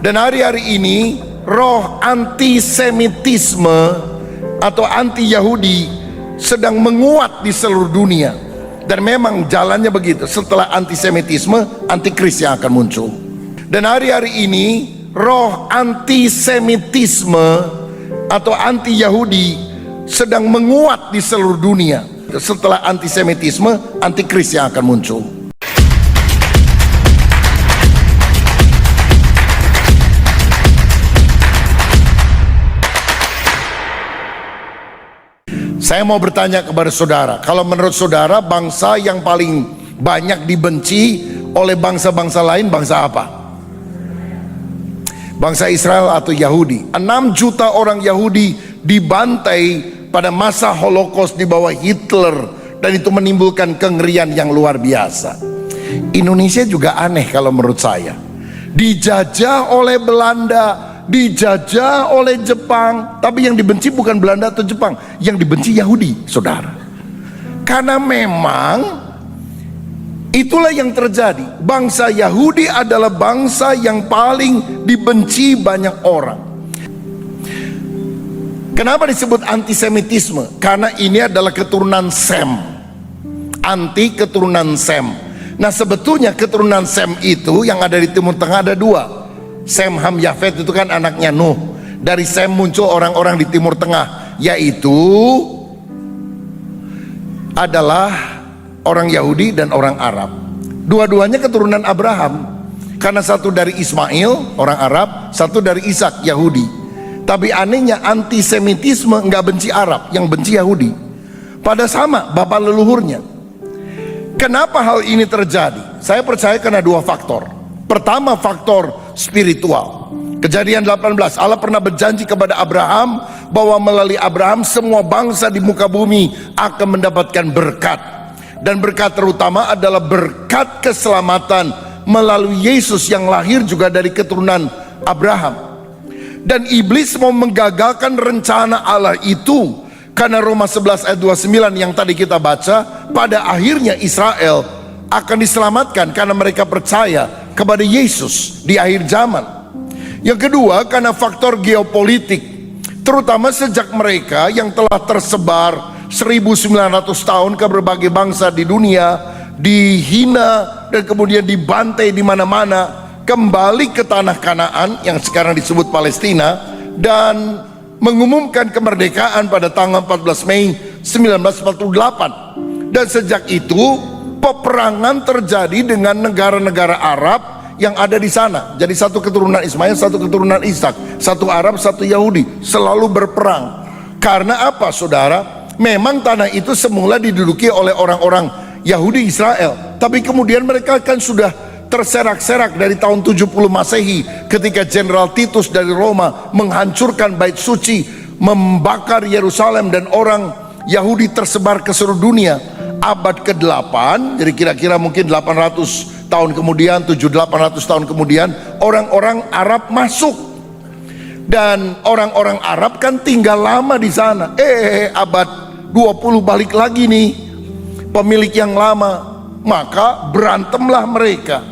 Dan hari-hari ini roh antisemitisme atau anti-Yahudi sedang menguat di seluruh dunia. Dan memang jalannya begitu, setelah antisemitisme, antikris yang akan muncul. Dan hari-hari ini roh antisemitisme atau anti-Yahudi sedang menguat di seluruh dunia. Setelah antisemitisme, antikris yang akan muncul. Saya mau bertanya kepada saudara, kalau menurut saudara bangsa yang paling banyak dibenci oleh bangsa-bangsa lain bangsa apa? Bangsa Israel atau Yahudi? 6 juta orang Yahudi dibantai pada masa Holocaust di bawah Hitler, dan itu menimbulkan kengerian yang luar biasa. Indonesia juga aneh kalau menurut saya. Dijajah oleh Belanda, dijajah oleh Jepang, tapi yang dibenci bukan Belanda atau Jepang, yang dibenci Yahudi, saudara. Karena memang itulah yang terjadi. Bangsa Yahudi adalah bangsa yang paling dibenci banyak orang. Kenapa disebut antisemitisme? Karena ini adalah keturunan Sem, anti keturunan Sem. Nah, sebetulnya keturunan Sem itu yang ada di Timur Tengah ada 2. Sem, Ham, Yafet itu kan anaknya Nuh. Dari Sem muncul orang-orang di Timur Tengah, yaitu adalah orang Yahudi dan orang Arab. Dua-duanya keturunan Abraham, karena satu dari Ismail orang Arab, satu dari Ishak Yahudi. Tapi anehnya antisemitisme nggak benci Arab, yang benci Yahudi. Pada sama bapak leluhurnya. Kenapa hal ini terjadi? Saya percaya karena 2 faktor. Pertama, faktor spiritual. Kejadian 18, Allah pernah berjanji kepada Abraham bahwa melalui Abraham semua bangsa di muka bumi akan mendapatkan berkat. Dan berkat terutama adalah berkat keselamatan melalui Yesus yang lahir juga dari keturunan Abraham. Dan iblis mau menggagalkan rencana Allah itu, karena Roma 11 ayat 29 yang tadi kita baca, pada akhirnya Israel akan diselamatkan karena mereka percaya kepada Yesus di akhir zaman. Yang kedua, karena faktor geopolitik, terutama sejak mereka yang telah tersebar 1900 tahun ke berbagai bangsa di dunia, dihina dan kemudian dibantai di mana-mana, kembali ke tanah Kanaan yang sekarang disebut Palestina, dan mengumumkan kemerdekaan pada tanggal 14 Mei 1948. Dan sejak itu peperangan terjadi dengan negara-negara Arab yang ada di sana. Jadi satu keturunan Ismail, satu keturunan Ishak, satu Arab, satu Yahudi, selalu berperang. Karena apa, saudara? Memang tanah itu semula diduduki oleh orang-orang Yahudi Israel, tapi kemudian mereka kan sudah terserak-serak dari tahun 70 Masehi ketika Jenderal Titus dari Roma menghancurkan bait suci, membakar Yerusalem, dan orang Yahudi tersebar ke seluruh dunia. Abad ke-8, jadi kira-kira mungkin 800 tahun kemudian, 700-800 tahun kemudian, orang-orang Arab masuk. Dan orang-orang Arab kan tinggal lama di sana. Abad 20 balik lagi nih pemilik yang lama, maka berantemlah mereka.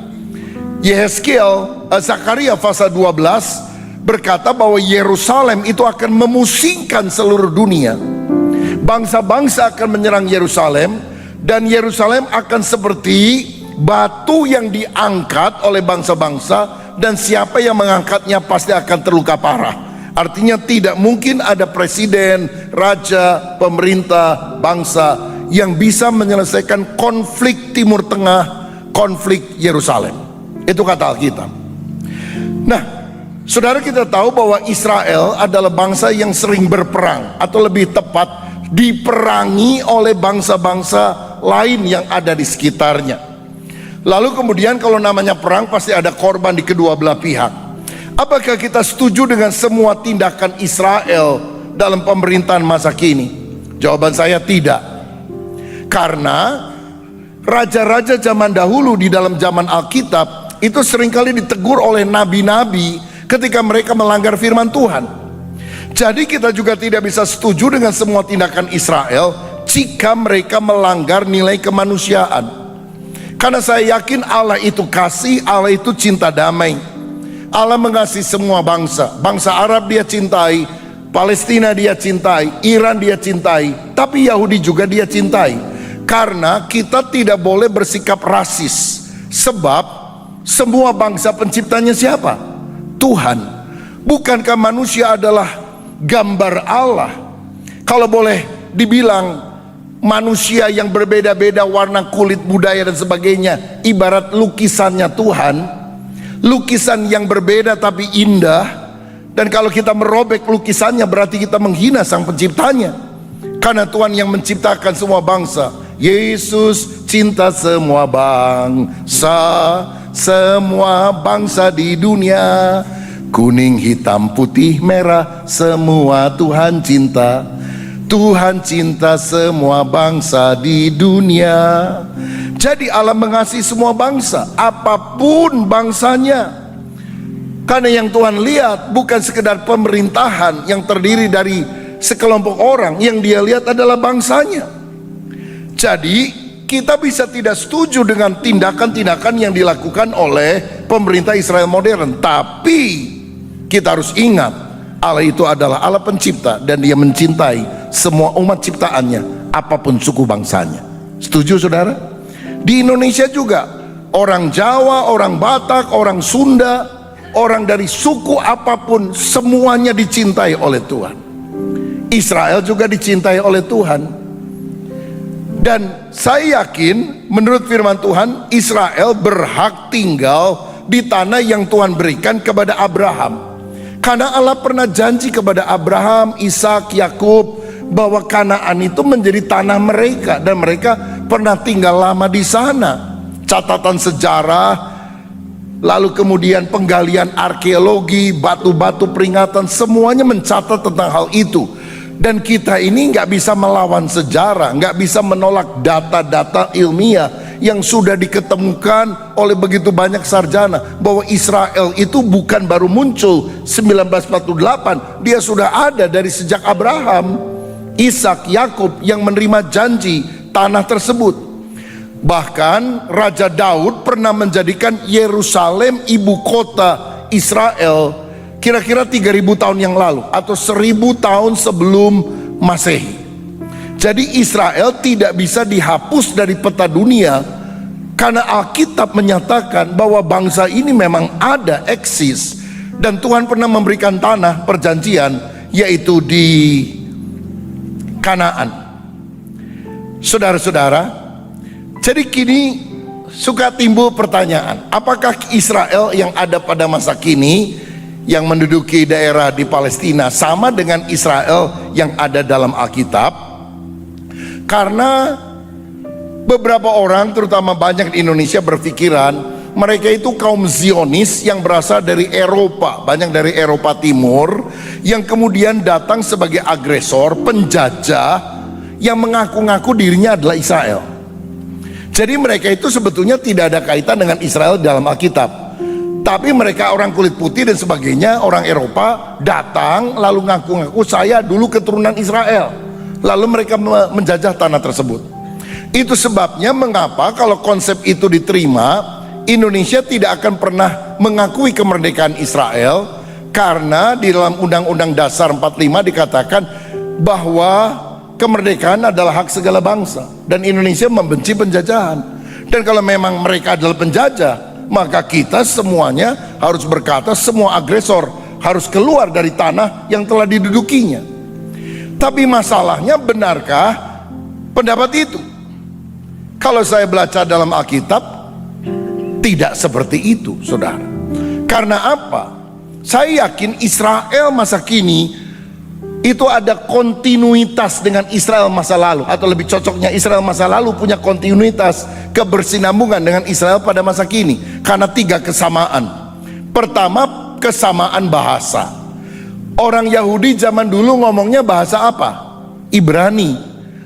Yehezkiel, Zakaria pasal 12 berkata bahwa Yerusalem itu akan memusingkan seluruh dunia. Bangsa-bangsa akan menyerang Yerusalem, dan Yerusalem akan seperti batu yang diangkat oleh bangsa-bangsa, dan siapa yang mengangkatnya pasti akan terluka parah. Artinya tidak mungkin ada presiden, raja, pemerintah, bangsa yang bisa menyelesaikan konflik Timur Tengah, konflik Yerusalem. Itu kata Alkitab. Nah, saudara, kita tahu bahwa Israel adalah bangsa yang sering berperang, atau lebih tepat diperangi oleh bangsa-bangsa lain yang ada di sekitarnya. Lalu kemudian kalau namanya perang pasti ada korban di kedua belah pihak. Apakah kita setuju dengan semua tindakan Israel dalam pemerintahan masa kini? Jawaban saya tidak. Karena raja-raja zaman dahulu di dalam zaman Alkitab itu seringkali ditegur oleh nabi-nabi ketika mereka melanggar firman Tuhan. Jadi kita juga tidak bisa setuju dengan semua tindakan Israel jika mereka melanggar nilai kemanusiaan. Karena saya yakin Allah itu kasih, Allah itu cinta damai. Allah mengasihi semua bangsa. Bangsa Arab dia cintai, Palestina dia cintai, Iran dia cintai, tapi Yahudi juga dia cintai. Karena kita tidak boleh bersikap rasis. Sebab semua bangsa penciptanya siapa? Tuhan. Bukankah manusia adalah gambar Allah? Kalau boleh dibilang, manusia yang berbeda-beda warna kulit, budaya dan sebagainya ibarat lukisannya Tuhan. Lukisan yang berbeda tapi indah. Dan kalau kita merobek lukisannya berarti kita menghina sang penciptanya. Karena Tuhan yang menciptakan semua bangsa. Yesus cinta semua bangsa, semua bangsa di dunia. Kuning, hitam, putih, merah, semua Tuhan cinta. Tuhan cinta semua bangsa di dunia. Jadi Allah mengasihi semua bangsa, apapun bangsanya. Karena yang Tuhan lihat bukan sekedar pemerintahan yang terdiri dari sekelompok orang, yang dia lihat adalah bangsanya. Jadi kita bisa tidak setuju dengan tindakan-tindakan yang dilakukan oleh pemerintah Israel modern. Tapi kita harus ingat, Allah itu adalah Allah pencipta dan dia mencintai semua umat ciptaannya, apapun suku bangsanya. Setuju saudara? Di Indonesia juga, orang Jawa, orang Batak, orang Sunda, orang dari suku apapun, semuanya dicintai oleh Tuhan. Israel juga dicintai oleh Tuhan. Dan saya yakin menurut firman Tuhan, Israel berhak tinggal di tanah yang Tuhan berikan kepada Abraham. Karena Allah pernah janji kepada Abraham, Ishak, Yakub bahwa Kanaan itu menjadi tanah mereka, dan mereka pernah tinggal lama di sana. Catatan sejarah, lalu kemudian penggalian arkeologi, batu-batu peringatan, semuanya mencatat tentang hal itu. Dan kita ini nggak bisa melawan sejarah, nggak bisa menolak data-data ilmiah yang sudah diketemukan oleh begitu banyak sarjana, bahwa Israel itu bukan baru muncul 1948, dia sudah ada dari sejak Abraham, Ishak, Yakub yang menerima janji tanah tersebut. Bahkan Raja Daud pernah menjadikan Yerusalem ibu kota Israel kira-kira 3000 tahun yang lalu atau 1000 tahun sebelum Masehi. Jadi Israel tidak bisa dihapus dari peta dunia, karena Alkitab menyatakan bahwa bangsa ini memang ada, eksis, dan Tuhan pernah memberikan tanah perjanjian, yaitu di Kanaan. Saudara-saudara, jadi kini suka timbul pertanyaan, apakah Israel yang ada pada masa kini yang menduduki daerah di Palestina sama dengan Israel yang ada dalam Alkitab? Karena beberapa orang, terutama banyak di Indonesia, berpikiran mereka itu kaum Zionis yang berasal dari Eropa, banyak dari Eropa Timur, yang kemudian datang sebagai agresor, penjajah, yang mengaku-ngaku dirinya adalah Israel. Jadi mereka itu sebetulnya tidak ada kaitan dengan Israel dalam Alkitab. Tapi mereka orang kulit putih dan sebagainya, orang Eropa datang lalu ngaku-ngaku saya dulu keturunan Israel. Lalu mereka menjajah tanah tersebut. Itu sebabnya mengapa kalau konsep itu diterima, Indonesia tidak akan pernah mengakui kemerdekaan Israel, karena di dalam Undang-Undang Dasar 45 dikatakan bahwa kemerdekaan adalah hak segala bangsa, dan Indonesia membenci penjajahan. Dan kalau memang mereka adalah penjajah, maka kita semuanya harus berkata semua agresor harus keluar dari tanah yang telah didudukinya. Tapi masalahnya, benarkah pendapat itu? Kalau saya baca dalam Alkitab, tidak seperti itu, saudara. Karena apa? Saya yakin Israel masa kini itu ada kontinuitas dengan Israel masa lalu, atau lebih cocoknya Israel masa lalu punya kontinuitas, kebersinambungan dengan Israel pada masa kini. Karena 3 kesamaan. Pertama, kesamaan bahasa. Orang Yahudi zaman dulu ngomongnya bahasa apa? Ibrani.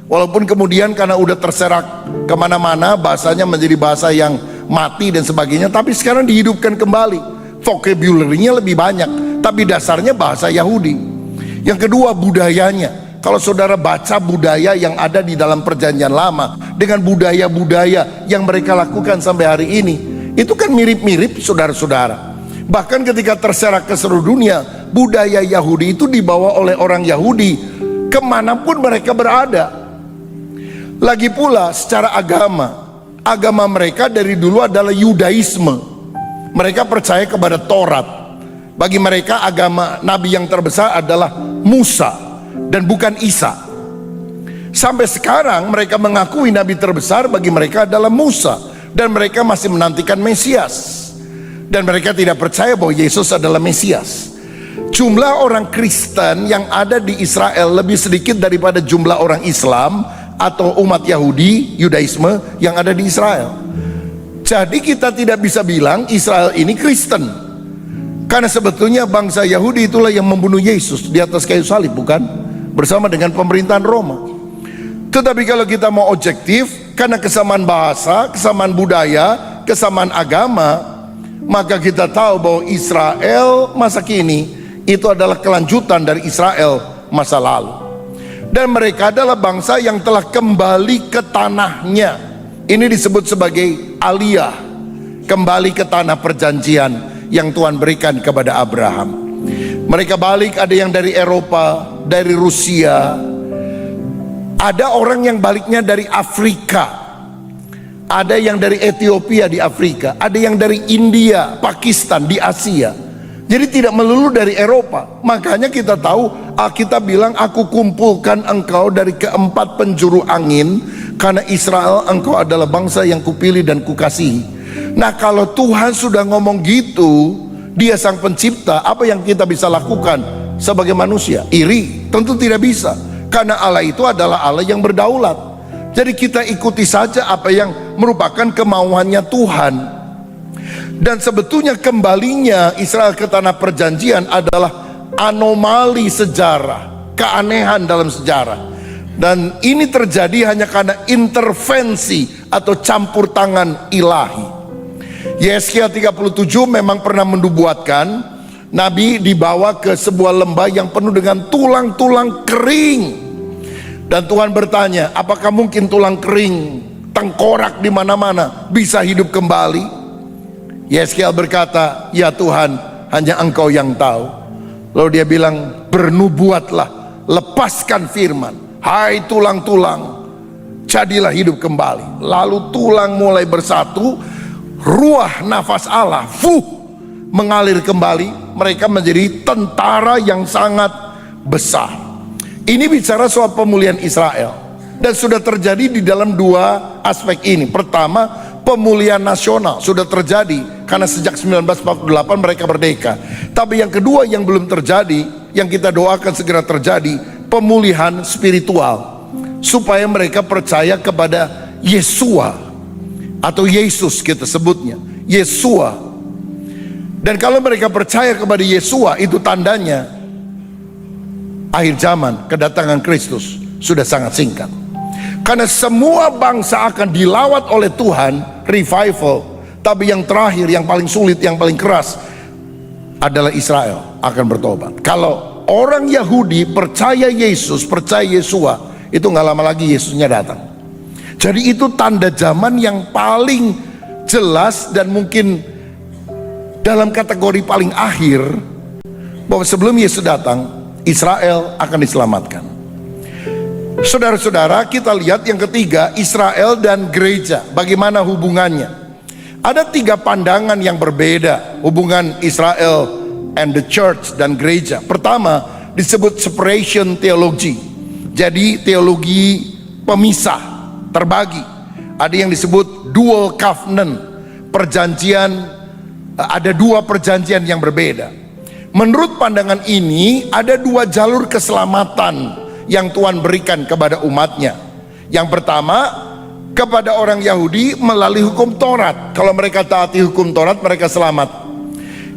Walaupun kemudian karena udah terserak kemana-mana, bahasanya menjadi bahasa yang mati dan sebagainya, tapi sekarang dihidupkan kembali. Vocabulary-nya lebih banyak, tapi dasarnya bahasa Yahudi. Yang kedua, budayanya. Kalau saudara baca budaya yang ada di dalam perjanjian lama dengan budaya-budaya yang mereka lakukan sampai hari ini, itu kan mirip-mirip, saudara-saudara. Bahkan ketika terserak ke seluruh dunia, budaya Yahudi itu dibawa oleh orang Yahudi kemanapun mereka berada. Lagi pula secara agama mereka dari dulu adalah Yudaisme. Mereka percaya kepada Taurat. Bagi mereka agama nabi yang terbesar adalah Musa dan bukan Isa. Sampai sekarang mereka mengakui nabi terbesar bagi mereka adalah Musa, dan mereka masih menantikan Mesias. Dan mereka tidak percaya bahwa Yesus adalah Mesias. Jumlah orang Kristen yang ada di Israel lebih sedikit daripada jumlah orang Islam atau umat Yahudi, Yudaisme yang ada di Israel. Jadi kita tidak bisa bilang Israel ini Kristen, karena sebetulnya bangsa Yahudi itulah yang membunuh Yesus di atas kayu salib, bukan? Bersama dengan pemerintahan Roma. Tetapi kalau kita mau objektif, karena kesamaan bahasa, kesamaan budaya, kesamaan agama, maka kita tahu bahwa Israel masa kini itu adalah kelanjutan dari Israel masa lalu. Dan mereka adalah bangsa yang telah kembali ke tanahnya. Ini disebut sebagai aliyah, kembali ke tanah perjanjian yang Tuhan berikan kepada Abraham. Mereka balik, ada yang dari Eropa, dari Rusia, ada orang yang baliknya dari Afrika, ada yang dari Ethiopia di Afrika, ada yang dari India, Pakistan, di Asia. Jadi tidak melulu dari Eropa. Makanya kita tahu, kita bilang aku kumpulkan engkau dari keempat penjuru angin, karena Israel engkau adalah bangsa yang kupilih dan kukasihi. Nah, kalau Tuhan sudah ngomong gitu, Dia sang pencipta, apa yang kita bisa lakukan sebagai manusia? Iri? Tentu tidak bisa, karena Allah itu adalah Allah yang berdaulat. Jadi kita ikuti saja apa yang merupakan kemauannya Tuhan. Dan sebetulnya kembalinya Israel ke tanah perjanjian adalah anomali sejarah, keanehan dalam sejarah. Dan ini terjadi hanya karena intervensi atau campur tangan ilahi. Yesaya 37 memang pernah menubuatkan, Nabi dibawa ke sebuah lembah yang penuh dengan tulang-tulang kering. Dan Tuhan bertanya, apakah mungkin tulang kering, tengkorak di mana-mana bisa hidup kembali? Yeskiel berkata, ya Tuhan, hanya Engkau yang tahu. Lalu dia bilang, bernubuatlah, lepaskan firman, hai tulang-tulang, jadilah hidup kembali. Lalu tulang mulai bersatu, ruah nafas Allah, mengalir kembali. Mereka menjadi tentara yang sangat besar. Ini bicara soal pemulihan Israel, dan sudah terjadi di dalam dua aspek ini. Pertama, pemulihan nasional sudah terjadi karena sejak 1948 mereka merdeka. Tapi yang kedua yang belum terjadi, yang kita doakan segera terjadi, pemulihan spiritual, supaya mereka percaya kepada Yesua atau Yesus, kita sebutnya Yesua. Dan kalau mereka percaya kepada Yesua, itu tandanya akhir zaman, kedatangan Kristus sudah sangat singkat. Karena semua bangsa akan dilawat oleh Tuhan, revival. Tapi yang terakhir, yang paling sulit, yang paling keras adalah Israel akan bertobat. Kalau orang Yahudi percaya Yesus, percaya Yesua, itu gak lama lagi Yesusnya datang. Jadi itu tanda zaman yang paling jelas, dan mungkin dalam kategori paling akhir, bahwa sebelum Yesus datang, Israel akan diselamatkan. Saudara-saudara, kita lihat yang ketiga, Israel dan gereja. Bagaimana hubungannya? Ada tiga pandangan yang berbeda hubungan Israel and the church dan gereja. Pertama, disebut separation theology. Jadi teologi pemisah, terbagi. Ada yang disebut dual covenant, perjanjian, ada dua perjanjian yang berbeda. Menurut pandangan ini, ada dua jalur keselamatan yang Tuhan berikan kepada umatnya. Yang pertama, kepada orang Yahudi melalui hukum Taurat. Kalau mereka taati hukum Taurat, mereka selamat.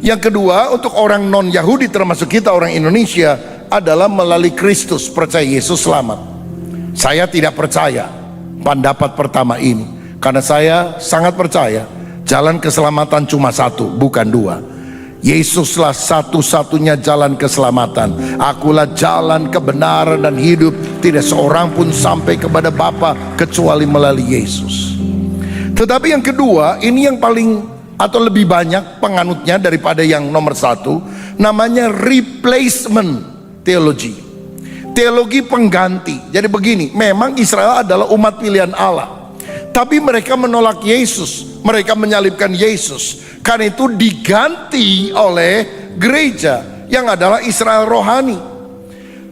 Yang kedua, untuk orang non-Yahudi termasuk kita orang Indonesia, adalah melalui Kristus, percaya Yesus, selamat. Saya tidak percaya pendapat pertama ini, karena saya sangat percaya jalan keselamatan cuma satu, bukan dua. Yesuslah satu-satunya jalan keselamatan. Akulah jalan kebenaran dan hidup. Tidak seorang pun sampai kepada Bapa kecuali melalui Yesus. Tetapi yang kedua, ini yang paling atau lebih banyak penganutnya daripada yang nomor satu, namanya replacement theology, teologi pengganti. Jadi begini, memang Israel adalah umat pilihan Allah, tapi mereka menolak Yesus, mereka menyalibkan Yesus. Karena itu diganti oleh gereja yang adalah Israel rohani.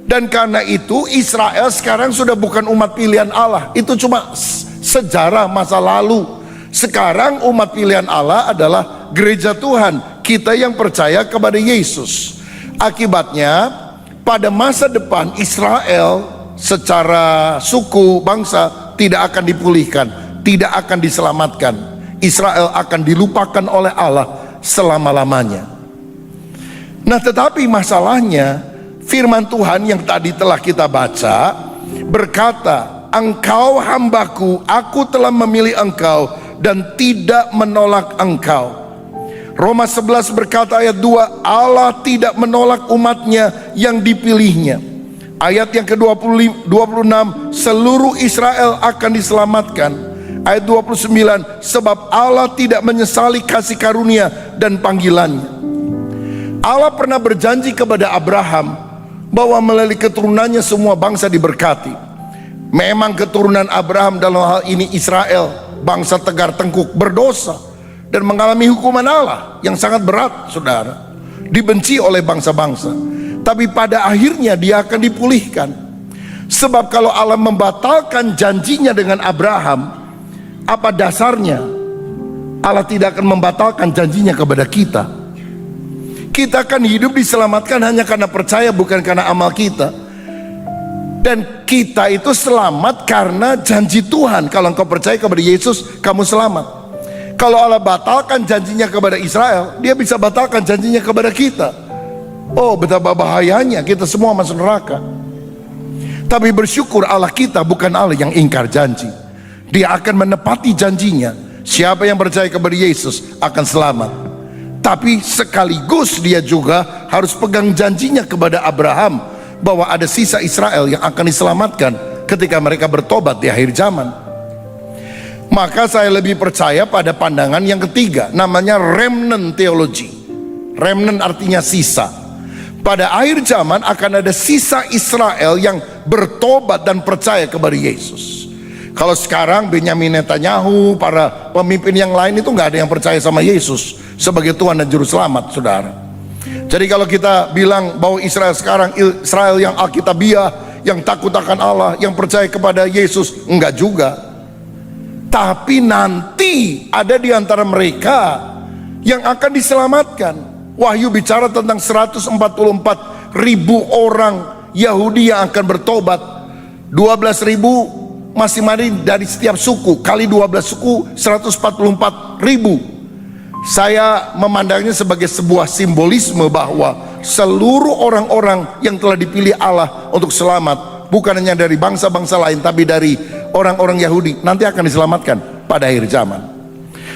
Dan karena itu Israel sekarang sudah bukan umat pilihan Allah. Itu cuma sejarah masa lalu. Sekarang umat pilihan Allah adalah gereja Tuhan, kita yang percaya kepada Yesus. Akibatnya pada masa depan Israel secara suku bangsa tidak akan dipulihkan, tidak akan diselamatkan. Israel akan dilupakan oleh Allah selama-lamanya. Nah, tetapi masalahnya firman Tuhan yang tadi telah kita baca berkata, "Engkau hambaku, aku telah memilih engkau dan tidak menolak engkau." Roma 11 berkata ayat 2, Allah tidak menolak umatnya yang dipilihnya. Ayat yang ke-26, seluruh Israel akan diselamatkan. Ayat 29, sebab Allah tidak menyesali kasih karunia dan panggilannya. Allah pernah berjanji kepada Abraham bahwa melalui keturunannya semua bangsa diberkati. Memang keturunan Abraham dalam hal ini Israel, bangsa tegar tengkuk, berdosa dan mengalami hukuman Allah yang sangat berat, saudara, dibenci oleh bangsa-bangsa. Tapi pada akhirnya dia akan dipulihkan. Sebab kalau Allah membatalkan janjinya dengan Abraham, apa dasarnya Allah tidak akan membatalkan janjinya kepada kita? Kita akan hidup diselamatkan hanya karena percaya, bukan karena amal kita. Dan kita itu selamat karena janji Tuhan. Kalau engkau percaya kepada Yesus, kamu selamat. Kalau Allah batalkan janjinya kepada Israel, dia bisa batalkan janjinya kepada kita. Oh, betapa bahayanya, kita semua masuk neraka. Tapi bersyukur Allah kita bukan Allah yang ingkar janji. Dia akan menepati janjinya. Siapa yang percaya kepada Yesus akan selamat. Tapi sekaligus dia juga harus pegang janjinya kepada Abraham bahwa ada sisa Israel yang akan diselamatkan ketika mereka bertobat di akhir zaman. Maka saya lebih percaya pada pandangan yang ketiga, namanya remnant theology. Remnant artinya sisa. Pada akhir zaman akan ada sisa Israel yang bertobat dan percaya kepada Yesus. Kalau sekarang Benyamin Netanyahu, para pemimpin yang lain itu nggak ada yang percaya sama Yesus sebagai Tuhan dan Juru Selamat, saudara. Jadi kalau kita bilang bahwa Israel sekarang, Israel yang Alkitabiah, yang takut akan Allah, yang percaya kepada Yesus, enggak juga. Tapi nanti ada di antara mereka yang akan diselamatkan. Wahyu bicara tentang 144.000 orang Yahudi yang akan bertobat. 12.000 masing-masing dari setiap suku, kali 12 suku 144.000. Saya memandangnya sebagai sebuah simbolisme bahwa seluruh orang-orang yang telah dipilih Allah untuk selamat, bukan hanya dari bangsa-bangsa lain, tapi dari orang-orang Yahudi, nanti akan diselamatkan pada akhir zaman.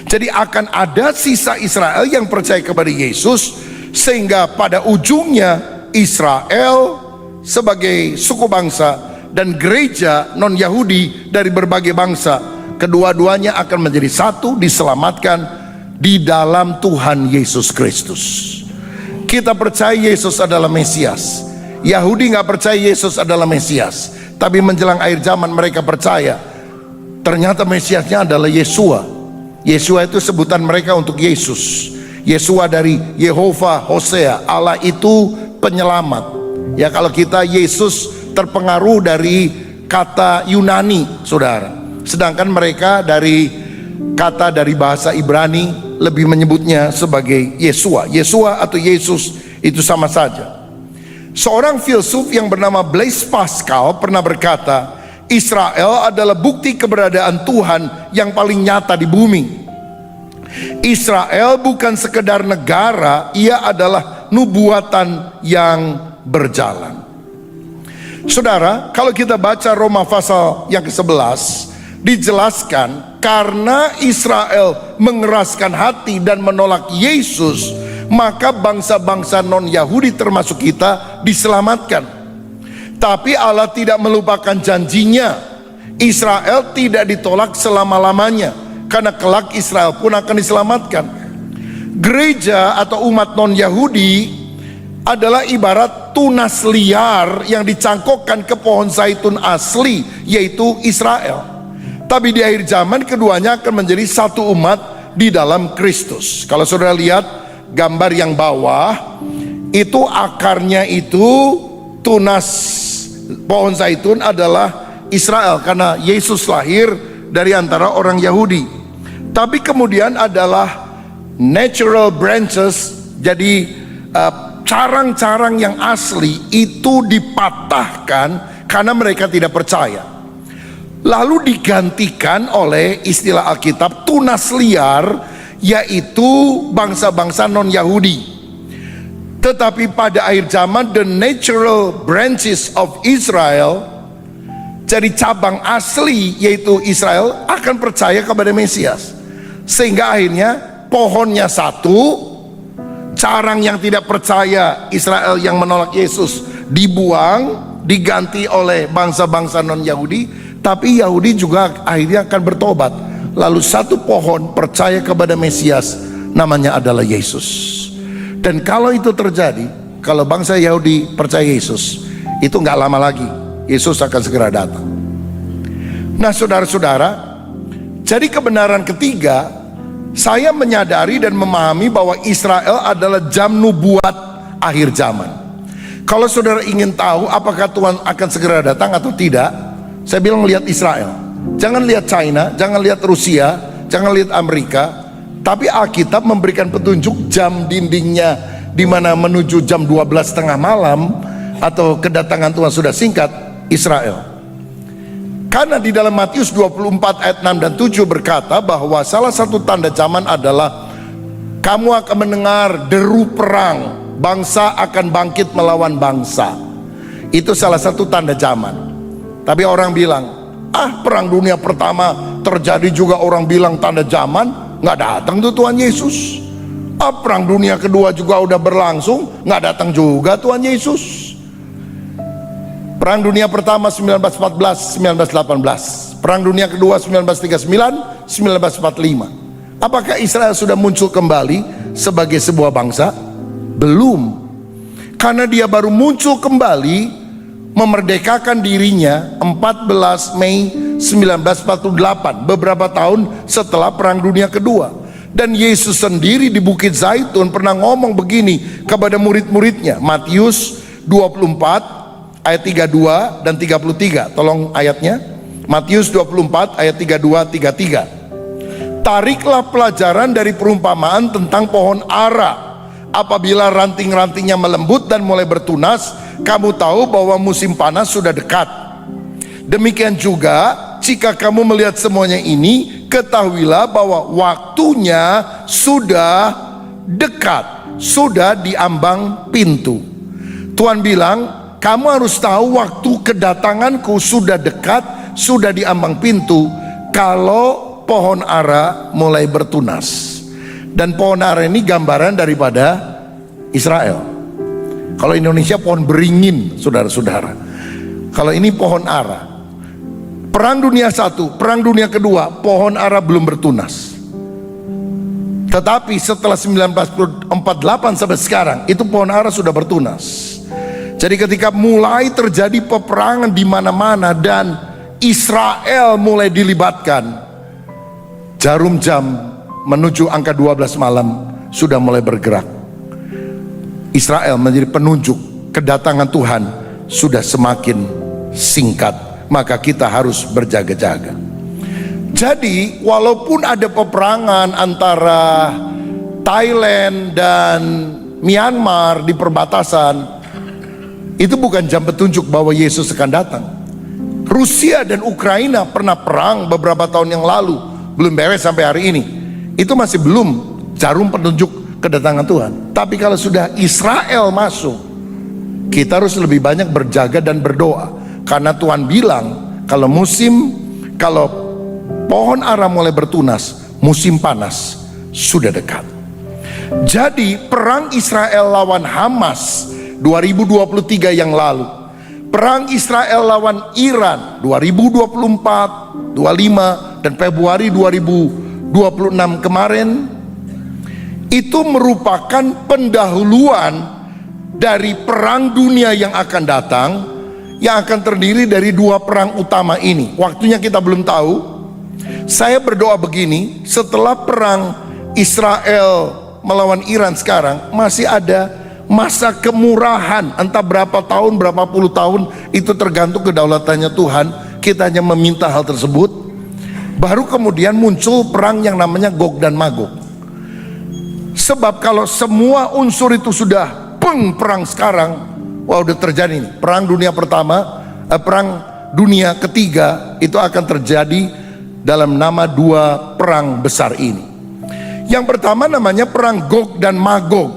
Jadi akan ada sisa Israel yang percaya kepada Yesus, sehingga pada ujungnya Israel sebagai suku bangsa dan gereja non-Yahudi dari berbagai bangsa, kedua-duanya akan menjadi satu, diselamatkan di dalam Tuhan Yesus Kristus. Kita percaya Yesus adalah Mesias. Yahudi nggak percaya Yesus adalah Mesias, tapi menjelang akhir zaman mereka percaya ternyata Mesiasnya adalah Yesua. Yesua itu sebutan mereka untuk Yesus. Yesua dari Yehova Hosea, Allah itu penyelamat. Ya, kalau kita Yesus terpengaruh dari kata Yunani, saudara. Sedangkan mereka dari kata dari bahasa Ibrani lebih menyebutnya sebagai Yesua. Yesua atau Yesus itu sama saja. Seorang filsuf yang bernama Blaise Pascal pernah berkata, Israel adalah bukti keberadaan Tuhan yang paling nyata di bumi. Israel bukan sekedar negara, ia adalah nubuatan yang berjalan. Saudara, kalau kita baca Roma pasal yang ke-11, dijelaskan karena Israel mengeraskan hati dan menolak Yesus, maka bangsa-bangsa non-Yahudi termasuk kita diselamatkan. Tapi Allah tidak melupakan janjinya. Israel tidak ditolak selama-lamanya, karena kelak Israel pun akan diselamatkan. Gereja atau umat non-Yahudi adalah ibarat tunas liar yang dicangkokkan ke pohon zaitun asli, yaitu Israel. Tapi di akhir zaman keduanya akan menjadi satu umat di dalam Kristus. Kalau saudara lihat gambar yang bawah, itu akarnya itu tunas pohon zaitun adalah Israel, karena Yesus lahir dari antara orang Yahudi. Tapi kemudian adalah natural branches, jadi carang-carang yang asli itu dipatahkan karena mereka tidak percaya. Lalu digantikan oleh istilah Alkitab tunas liar, yaitu bangsa-bangsa non-Yahudi. Tetapi pada akhir zaman, the natural branches of Israel, jadi cabang asli yaitu Israel, akan percaya kepada Mesias. Sehingga akhirnya pohonnya satu, carang yang tidak percaya Israel yang menolak Yesus dibuang, diganti oleh bangsa-bangsa non-Yahudi. Tapi Yahudi juga akhirnya akan bertobat. Lalu satu pohon percaya kepada Mesias, namanya adalah Yesus. Dan kalau itu terjadi, kalau bangsa Yahudi percaya Yesus, itu gak lama lagi Yesus akan segera datang. Nah saudara-saudara, jadi kebenaran ketiga, saya menyadari dan memahami bahwa Israel adalah jam nubuat akhir zaman. Kalau saudara ingin tahu apakah Tuhan akan segera datang atau tidak, saya bilang lihat Israel. Jangan lihat China, jangan lihat Rusia, jangan lihat Amerika. Tapi Alkitab memberikan petunjuk jam dindingnya, di mana menuju jam 12:30 malam atau kedatangan Tuhan sudah singkat, Israel. Karena di dalam Matius 24 ayat 6 dan 7 berkata bahwa salah satu tanda zaman adalah kamu akan mendengar deru perang, bangsa akan bangkit melawan bangsa. Itu salah satu tanda zaman. Tapi orang bilang, perang dunia pertama terjadi juga orang bilang tanda zaman, nggak datang tuh Tuhan Yesus. Perang dunia kedua juga udah berlangsung, nggak datang juga Tuhan Yesus. Perang dunia pertama 1914, 1918. Perang dunia kedua 1939, 1945. Apakah Israel sudah muncul kembali sebagai sebuah bangsa? Belum. Karena dia baru muncul kembali, memerdekakan dirinya 14 Mei 1948, beberapa tahun setelah Perang Dunia Kedua. Dan Yesus sendiri di Bukit Zaitun pernah ngomong begini kepada murid-muridnya. Matius 24 ayat 32 dan 33. Tolong ayatnya. Matius 24 ayat 32 33. Tariklah pelajaran dari perumpamaan tentang pohon ara. Apabila ranting-rantingnya melembut dan mulai bertunas, kamu tahu bahwa musim panas sudah dekat. Demikian juga jika kamu melihat semuanya ini, ketahuilah bahwa waktunya sudah dekat, sudah di ambang pintu. Tuhan bilang, kamu harus tahu waktu kedatanganku sudah dekat, sudah di ambang pintu, kalau pohon ara mulai bertunas. Dan pohon ara ini gambaran daripada Israel. Kalau Indonesia pohon beringin, saudara-saudara. Kalau ini pohon ara. Perang dunia satu, perang dunia kedua, pohon ara belum bertunas. Tetapi setelah 1948 sampai sekarang, itu pohon ara sudah bertunas. Jadi ketika mulai terjadi peperangan di mana-mana dan Israel mulai dilibatkan, jarum jam menuju angka 12 malam sudah mulai bergerak. Israel menjadi penunjuk kedatangan Tuhan sudah semakin singkat, maka kita harus berjaga-jaga. Jadi walaupun ada peperangan antara Thailand dan Myanmar di perbatasan, itu bukan jam petunjuk bahwa Yesus akan datang. Rusia dan Ukraina pernah perang beberapa tahun yang lalu, belum beres sampai hari ini. Itu masih belum jarum petunjuk kedatangan Tuhan. Tapi kalau sudah Israel masuk, kita harus lebih banyak berjaga dan berdoa. Karena Tuhan bilang, kalau pohon ara mulai bertunas, musim panas sudah dekat. Jadi perang Israel lawan Hamas 2023 yang lalu, perang Israel lawan Iran 2024, 25 dan Februari 2026 kemarin, itu merupakan pendahuluan dari perang dunia yang akan datang, yang akan terdiri dari dua perang utama ini. Waktunya kita belum tahu. Saya berdoa begini, setelah perang Israel melawan Iran sekarang, masih ada masa kemurahan, entah berapa tahun, berapa puluh tahun, itu tergantung kedaulatannya Tuhan. Kita hanya meminta hal tersebut. Baru kemudian muncul perang yang namanya Gog dan Magog. Sebab kalau semua unsur itu sudah perang sekarang, wah udah terjadi nih. Perang dunia pertama, perang dunia ketiga itu akan terjadi dalam nama dua perang besar ini. Yang pertama namanya perang Gog dan Magog,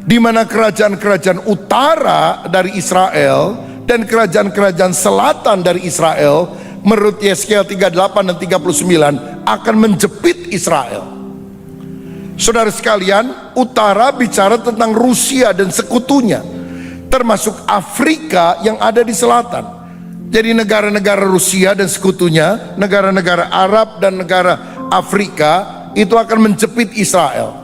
di mana kerajaan-kerajaan utara dari Israel dan kerajaan-kerajaan selatan dari Israel menurut Yesaya 38 dan 39 akan menjepit Israel. Saudara sekalian, utara bicara tentang Rusia dan sekutunya, termasuk Afrika yang ada di selatan. Jadi negara-negara Rusia dan sekutunya, negara-negara Arab dan negara Afrika itu akan menjepit Israel.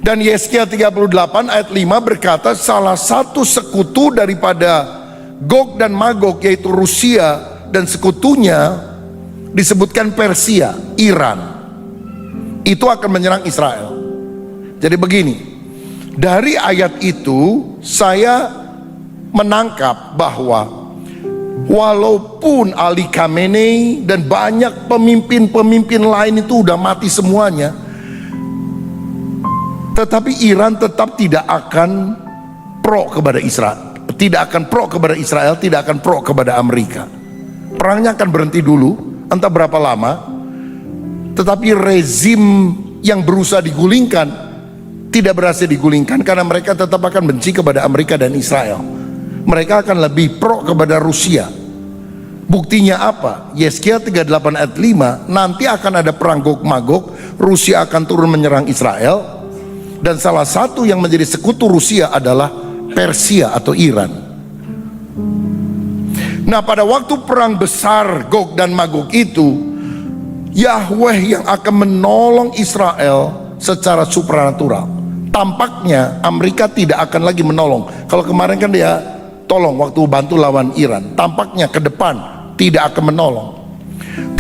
Dan Yesaya 38 ayat 5 berkata, salah satu sekutu daripada Gog dan Magog, yaitu Rusia dan sekutunya, disebutkan Persia, Iran. Itu akan menyerang Israel. Jadi begini, dari ayat itu saya menangkap bahwa walaupun Ali Khamenei dan banyak pemimpin-pemimpin lain itu udah mati semuanya, tetapi Iran tetap tidak akan pro kepada Israel, tidak akan pro kepada Israel, tidak akan pro kepada Amerika. Perangnya akan berhenti dulu, entah berapa lama. Tetapi rezim yang berusaha digulingkan tidak berhasil digulingkan, karena mereka tetap akan benci kepada Amerika dan Israel. Mereka akan lebih pro kepada Rusia. Buktinya apa? Yesaya 38 ayat 5, nanti akan ada perang Gog Magog, Rusia akan turun menyerang Israel, dan salah satu yang menjadi sekutu Rusia adalah Persia atau Iran. Nah, pada waktu perang besar Gog dan Magog itu, Yahweh yang akan menolong Israel secara supranatural. Tampaknya Amerika tidak akan lagi menolong. Kalau kemarin kan dia tolong waktu bantu lawan Iran, tampaknya ke depan tidak akan menolong.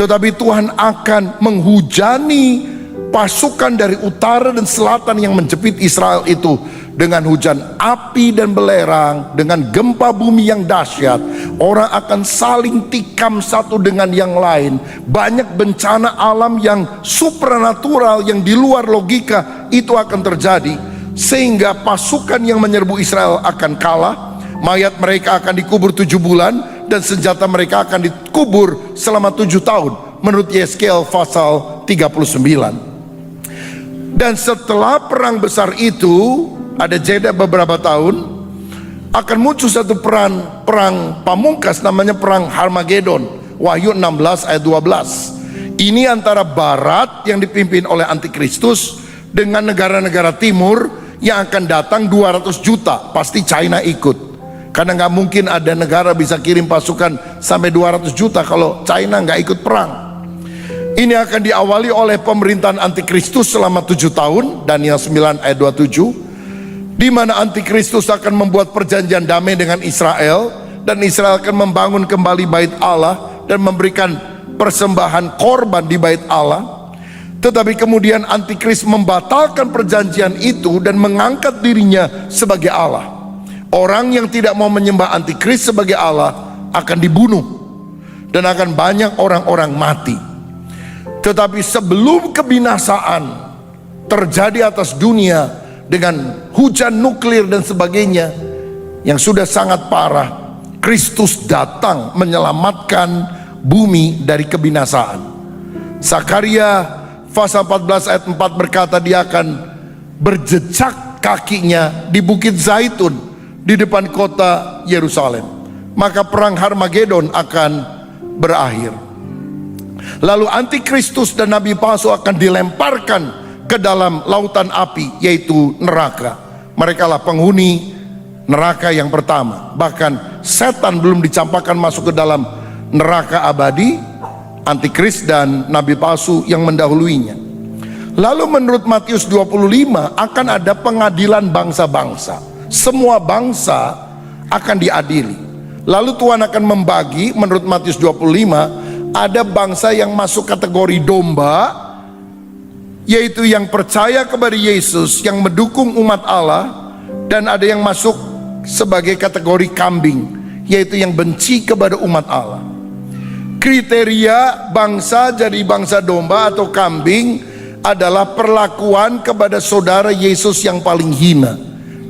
Tetapi Tuhan akan menghujani pasukan dari utara dan selatan yang menjepit Israel itu dengan hujan api dan belerang, dengan gempa bumi yang dahsyat. Orang akan saling tikam satu dengan yang lain. Banyak bencana alam yang supranatural, yang di luar logika itu akan terjadi, sehingga pasukan yang menyerbu Israel akan kalah. Mayat mereka akan dikubur 7 bulan, dan senjata mereka akan dikubur selama 7 tahun menurut Yesaya pasal 39. Dan setelah perang besar itu, ada jeda beberapa tahun, akan muncul satu perang pamungkas namanya perang Harmagedon. Wahyu 16 ayat 12. Ini antara barat yang dipimpin oleh antikristus dengan negara-negara timur yang akan datang 200 juta. Pasti China ikut, karena nggak mungkin ada negara bisa kirim pasukan sampai 200 juta kalau China nggak ikut perang. Ini akan diawali oleh pemerintahan antikristus selama 7 tahun, Daniel 9 ayat 27, di mana antikristus akan membuat perjanjian damai dengan Israel, dan Israel akan membangun kembali bait Allah dan memberikan persembahan korban di bait Allah. Tetapi kemudian antikris membatalkan perjanjian itu dan mengangkat dirinya sebagai Allah. Orang yang tidak mau menyembah antikris sebagai Allah akan dibunuh, dan akan banyak orang-orang mati. Tetapi sebelum kebinasaan terjadi atas dunia dengan hujan nuklir dan sebagainya yang sudah sangat parah, Kristus datang menyelamatkan bumi dari kebinasaan. Zakaria pasal 14 ayat 4 berkata, dia akan berjejak kakinya di Bukit Zaitun di depan kota Yerusalem. Maka perang Harmagedon akan berakhir. Lalu antikristus dan nabi palsu akan dilemparkan ke dalam lautan api, yaitu neraka. Mereka lah penghuni neraka yang pertama. Bahkan setan belum dicampakkan masuk ke dalam neraka abadi, antikris dan nabi palsu yang mendahuluinya. Lalu menurut Matius 25 akan ada pengadilan bangsa-bangsa. Semua bangsa akan diadili. Lalu Tuhan akan membagi, menurut Matius 25, ada bangsa yang masuk kategori domba, yaitu yang percaya kepada Yesus, yang mendukung umat Allah. Dan ada yang masuk sebagai kategori kambing, yaitu yang benci kepada umat Allah. Kriteria bangsa jadi bangsa domba atau kambing adalah perlakuan kepada saudara Yesus yang paling hina.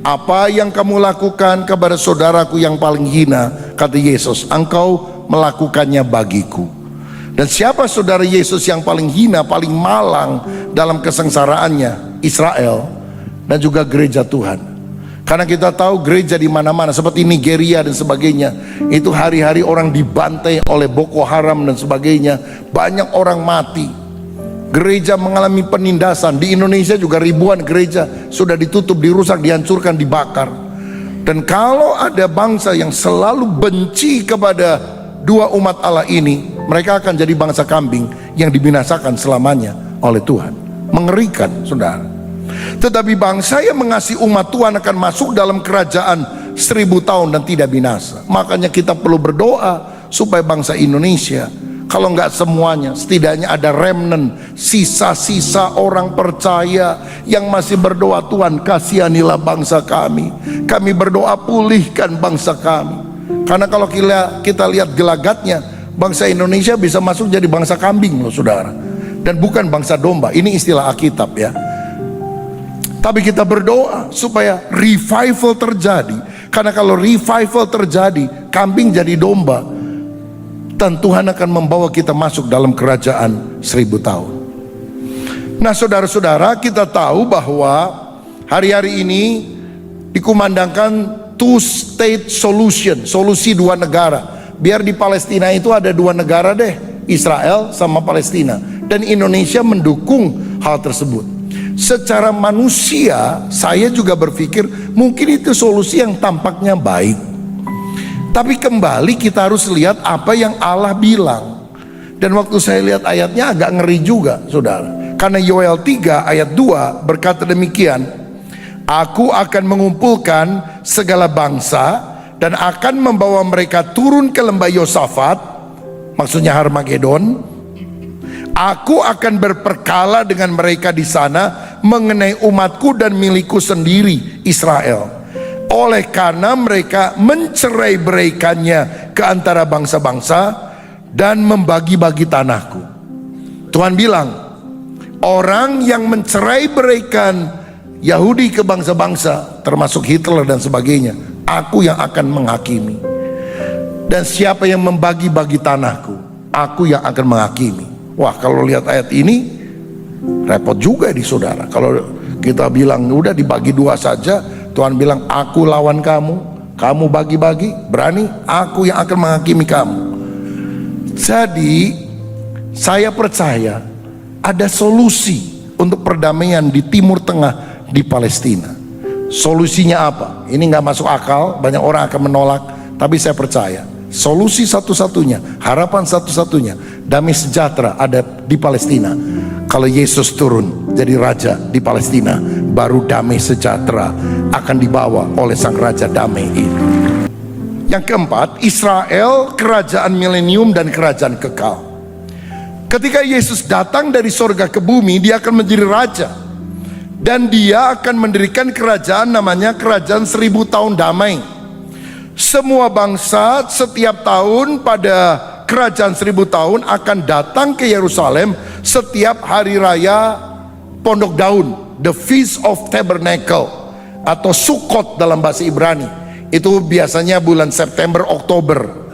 Apa yang kamu lakukan kepada saudaraku yang paling hina, kata Yesus, engkau melakukannya bagiku. Dan siapa saudara Yesus yang paling hina, paling malang dalam kesengsaraannya? Israel dan juga gereja Tuhan. Karena kita tahu gereja di mana-mana seperti Nigeria dan sebagainya, itu hari-hari orang dibantai oleh Boko Haram dan sebagainya. Banyak orang mati. Gereja mengalami penindasan. Di Indonesia juga ribuan gereja sudah ditutup, dirusak, dihancurkan, dibakar. Dan kalau ada bangsa yang selalu benci kepada dua umat Allah ini, mereka akan jadi bangsa kambing yang dibinasakan selamanya oleh Tuhan. Mengerikan, saudara. Tetapi bangsa yang mengasihi umat Tuhan akan masuk dalam kerajaan 1000 tahun dan tidak binasa. Makanya kita perlu berdoa supaya bangsa Indonesia, kalau nggak semuanya, setidaknya ada remnant, sisa-sisa orang percaya yang masih berdoa, Tuhan kasihanilah bangsa kami. Kami berdoa pulihkan bangsa kami. Karena kalau kita lihat gelagatnya, bangsa Indonesia bisa masuk jadi bangsa kambing loh, saudara. Dan bukan bangsa domba. Ini istilah Alkitab ya. Tapi kita berdoa supaya revival terjadi. Karena kalau revival terjadi, kambing jadi domba, dan Tuhan akan membawa kita masuk dalam kerajaan 1000 tahun. Nah saudara-saudara, kita tahu bahwa hari-hari ini dikumandangkan two-state solution, solusi dua negara. Biar di Palestina itu ada dua negara deh, Israel sama Palestina. Dan Indonesia mendukung hal tersebut. Secara manusia, saya juga berpikir mungkin itu solusi yang tampaknya baik. Tapi kembali kita harus lihat apa yang Allah bilang. Dan waktu saya lihat ayatnya agak ngeri juga, saudara. Karena Yoel 3 ayat 2 berkata demikian, Aku akan mengumpulkan segala bangsa dan akan membawa mereka turun ke lembah Yosafat, maksudnya Harmagedon. Aku akan berperkala dengan mereka di sana mengenai umatku dan milikku sendiri Israel. Oleh karena mereka mencerai-beraikannya ke antara bangsa-bangsa dan membagi-bagi tanahku. Tuhan bilang, orang yang mencerai-beraikan Yahudi ke bangsa-bangsa, termasuk Hitler dan sebagainya, aku yang akan menghakimi. Dan siapa yang membagi-bagi tanahku, aku yang akan menghakimi. Wah, kalau lihat ayat ini repot juga di saudara. Kalau kita bilang udah dibagi dua saja, Tuhan bilang aku lawan kamu, kamu bagi-bagi, berani, aku yang akan menghakimi kamu. Jadi saya percaya ada solusi untuk perdamaian di Timur Tengah, di Palestina. Solusinya apa? Ini nggak masuk akal, banyak orang akan menolak, tapi saya percaya solusi satu-satunya, harapan satu-satunya, damai sejahtera ada di Palestina. Kalau Yesus turun jadi raja di Palestina, baru damai sejahtera akan dibawa oleh sang raja damai ini. Yang keempat, Israel, kerajaan milenium dan kerajaan kekal. Ketika Yesus datang dari sorga ke bumi, dia akan menjadi raja. Dan dia akan mendirikan kerajaan namanya kerajaan 1000 tahun damai. Semua bangsa setiap tahun pada kerajaan 1000 tahun akan datang ke Yerusalem setiap hari raya Pondok Daun, the Feast of Tabernacle atau Sukkot dalam bahasa Ibrani. Itu biasanya bulan September, Oktober.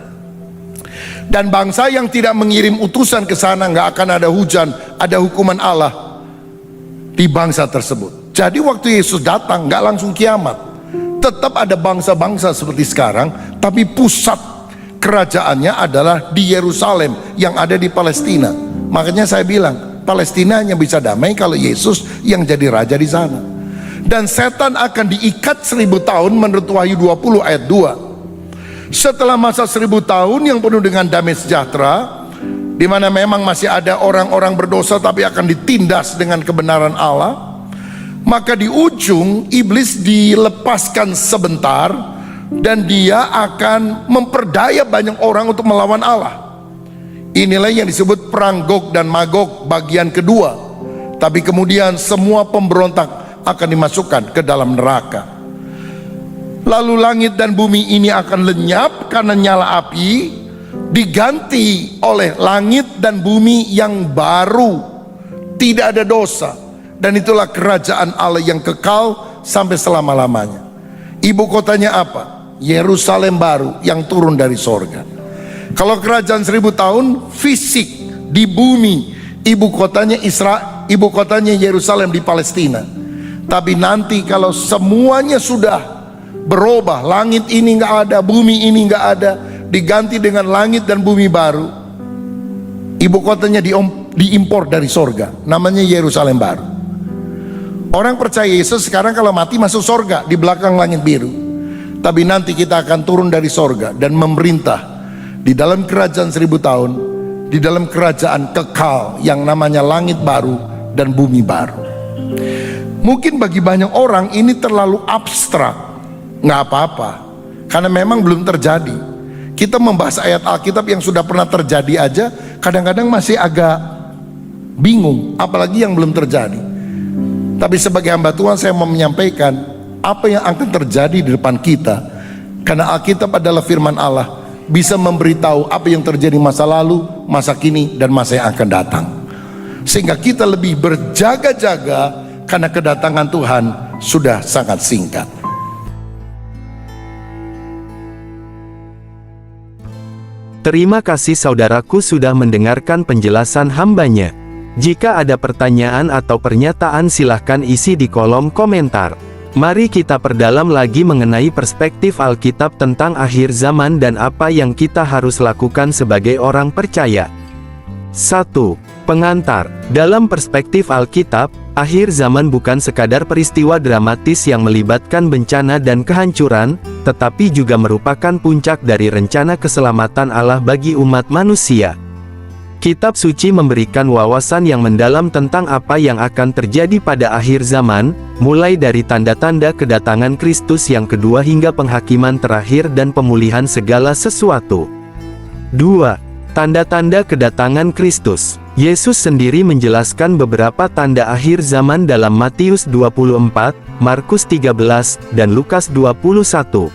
Dan bangsa yang tidak mengirim utusan ke sana nggak akan ada hujan, ada hukuman Allah di bangsa tersebut. Jadi waktu Yesus datang nggak langsung kiamat. Tetap ada bangsa-bangsa seperti sekarang, tapi pusat kerajaannya adalah di Yerusalem yang ada di Palestina. Makanya saya bilang, Palestina hanya bisa damai kalau Yesus yang jadi raja di sana. Dan setan akan diikat 1000 tahun menurut Wahyu 20 ayat 2. Setelah masa 1000 tahun yang penuh dengan damai sejahtera, di mana memang masih ada orang-orang berdosa tapi akan ditindas dengan kebenaran Allah. Maka di ujung iblis dilepaskan sebentar dan dia akan memperdaya banyak orang untuk melawan Allah. Inilah yang disebut perang Gog dan Magog bagian kedua. Tapi kemudian semua pemberontak akan dimasukkan ke dalam neraka. Lalu langit dan bumi ini akan lenyap karena nyala api, diganti oleh langit dan bumi yang baru, tidak ada dosa. Dan itulah kerajaan Allah yang kekal sampai selama-lamanya. Ibu kotanya apa? Yerusalem baru yang turun dari sorga. Kalau kerajaan 1000 tahun fisik di bumi, ibu kotanya Israel, ibu kotanya Yerusalem di Palestina. Tapi nanti kalau semuanya sudah berubah, langit ini nggak ada, bumi ini nggak ada, diganti dengan langit dan bumi baru, ibu kotanya diimpor dari sorga, namanya Yerusalem baru. Orang percaya Yesus sekarang kalau mati masuk sorga di belakang langit biru. Tapi nanti kita akan turun dari sorga dan memerintah di dalam kerajaan 1000 tahun, di dalam kerajaan kekal yang namanya langit baru dan bumi baru. Mungkin bagi banyak orang ini terlalu abstrak. Nggak apa-apa, karena memang belum terjadi. Kita membahas ayat Alkitab yang sudah pernah terjadi aja kadang-kadang masih agak bingung, apalagi yang belum terjadi. Tapi sebagai hamba Tuhan saya mau menyampaikan apa yang akan terjadi di depan kita. Karena Alkitab adalah firman Allah, bisa memberitahu apa yang terjadi masa lalu, masa kini, dan masa yang akan datang. Sehingga kita lebih berjaga-jaga karena kedatangan Tuhan sudah sangat singkat. Terima kasih saudaraku sudah mendengarkan penjelasan hambanya. Jika ada pertanyaan atau pernyataan silahkan isi di kolom komentar. Mari kita perdalam lagi mengenai perspektif Alkitab tentang akhir zaman dan apa yang kita harus lakukan sebagai orang percaya. 1. Pengantar. Dalam perspektif Alkitab, akhir zaman bukan sekadar peristiwa dramatis yang melibatkan bencana dan kehancuran, tetapi juga merupakan puncak dari rencana keselamatan Allah bagi umat manusia. Kitab suci memberikan wawasan yang mendalam tentang apa yang akan terjadi pada akhir zaman, mulai dari tanda-tanda kedatangan Kristus yang kedua hingga penghakiman terakhir dan pemulihan segala sesuatu. 2. Tanda-tanda kedatangan Kristus. Yesus sendiri menjelaskan beberapa tanda akhir zaman dalam Matius 24, Markus 13, dan Lukas 21.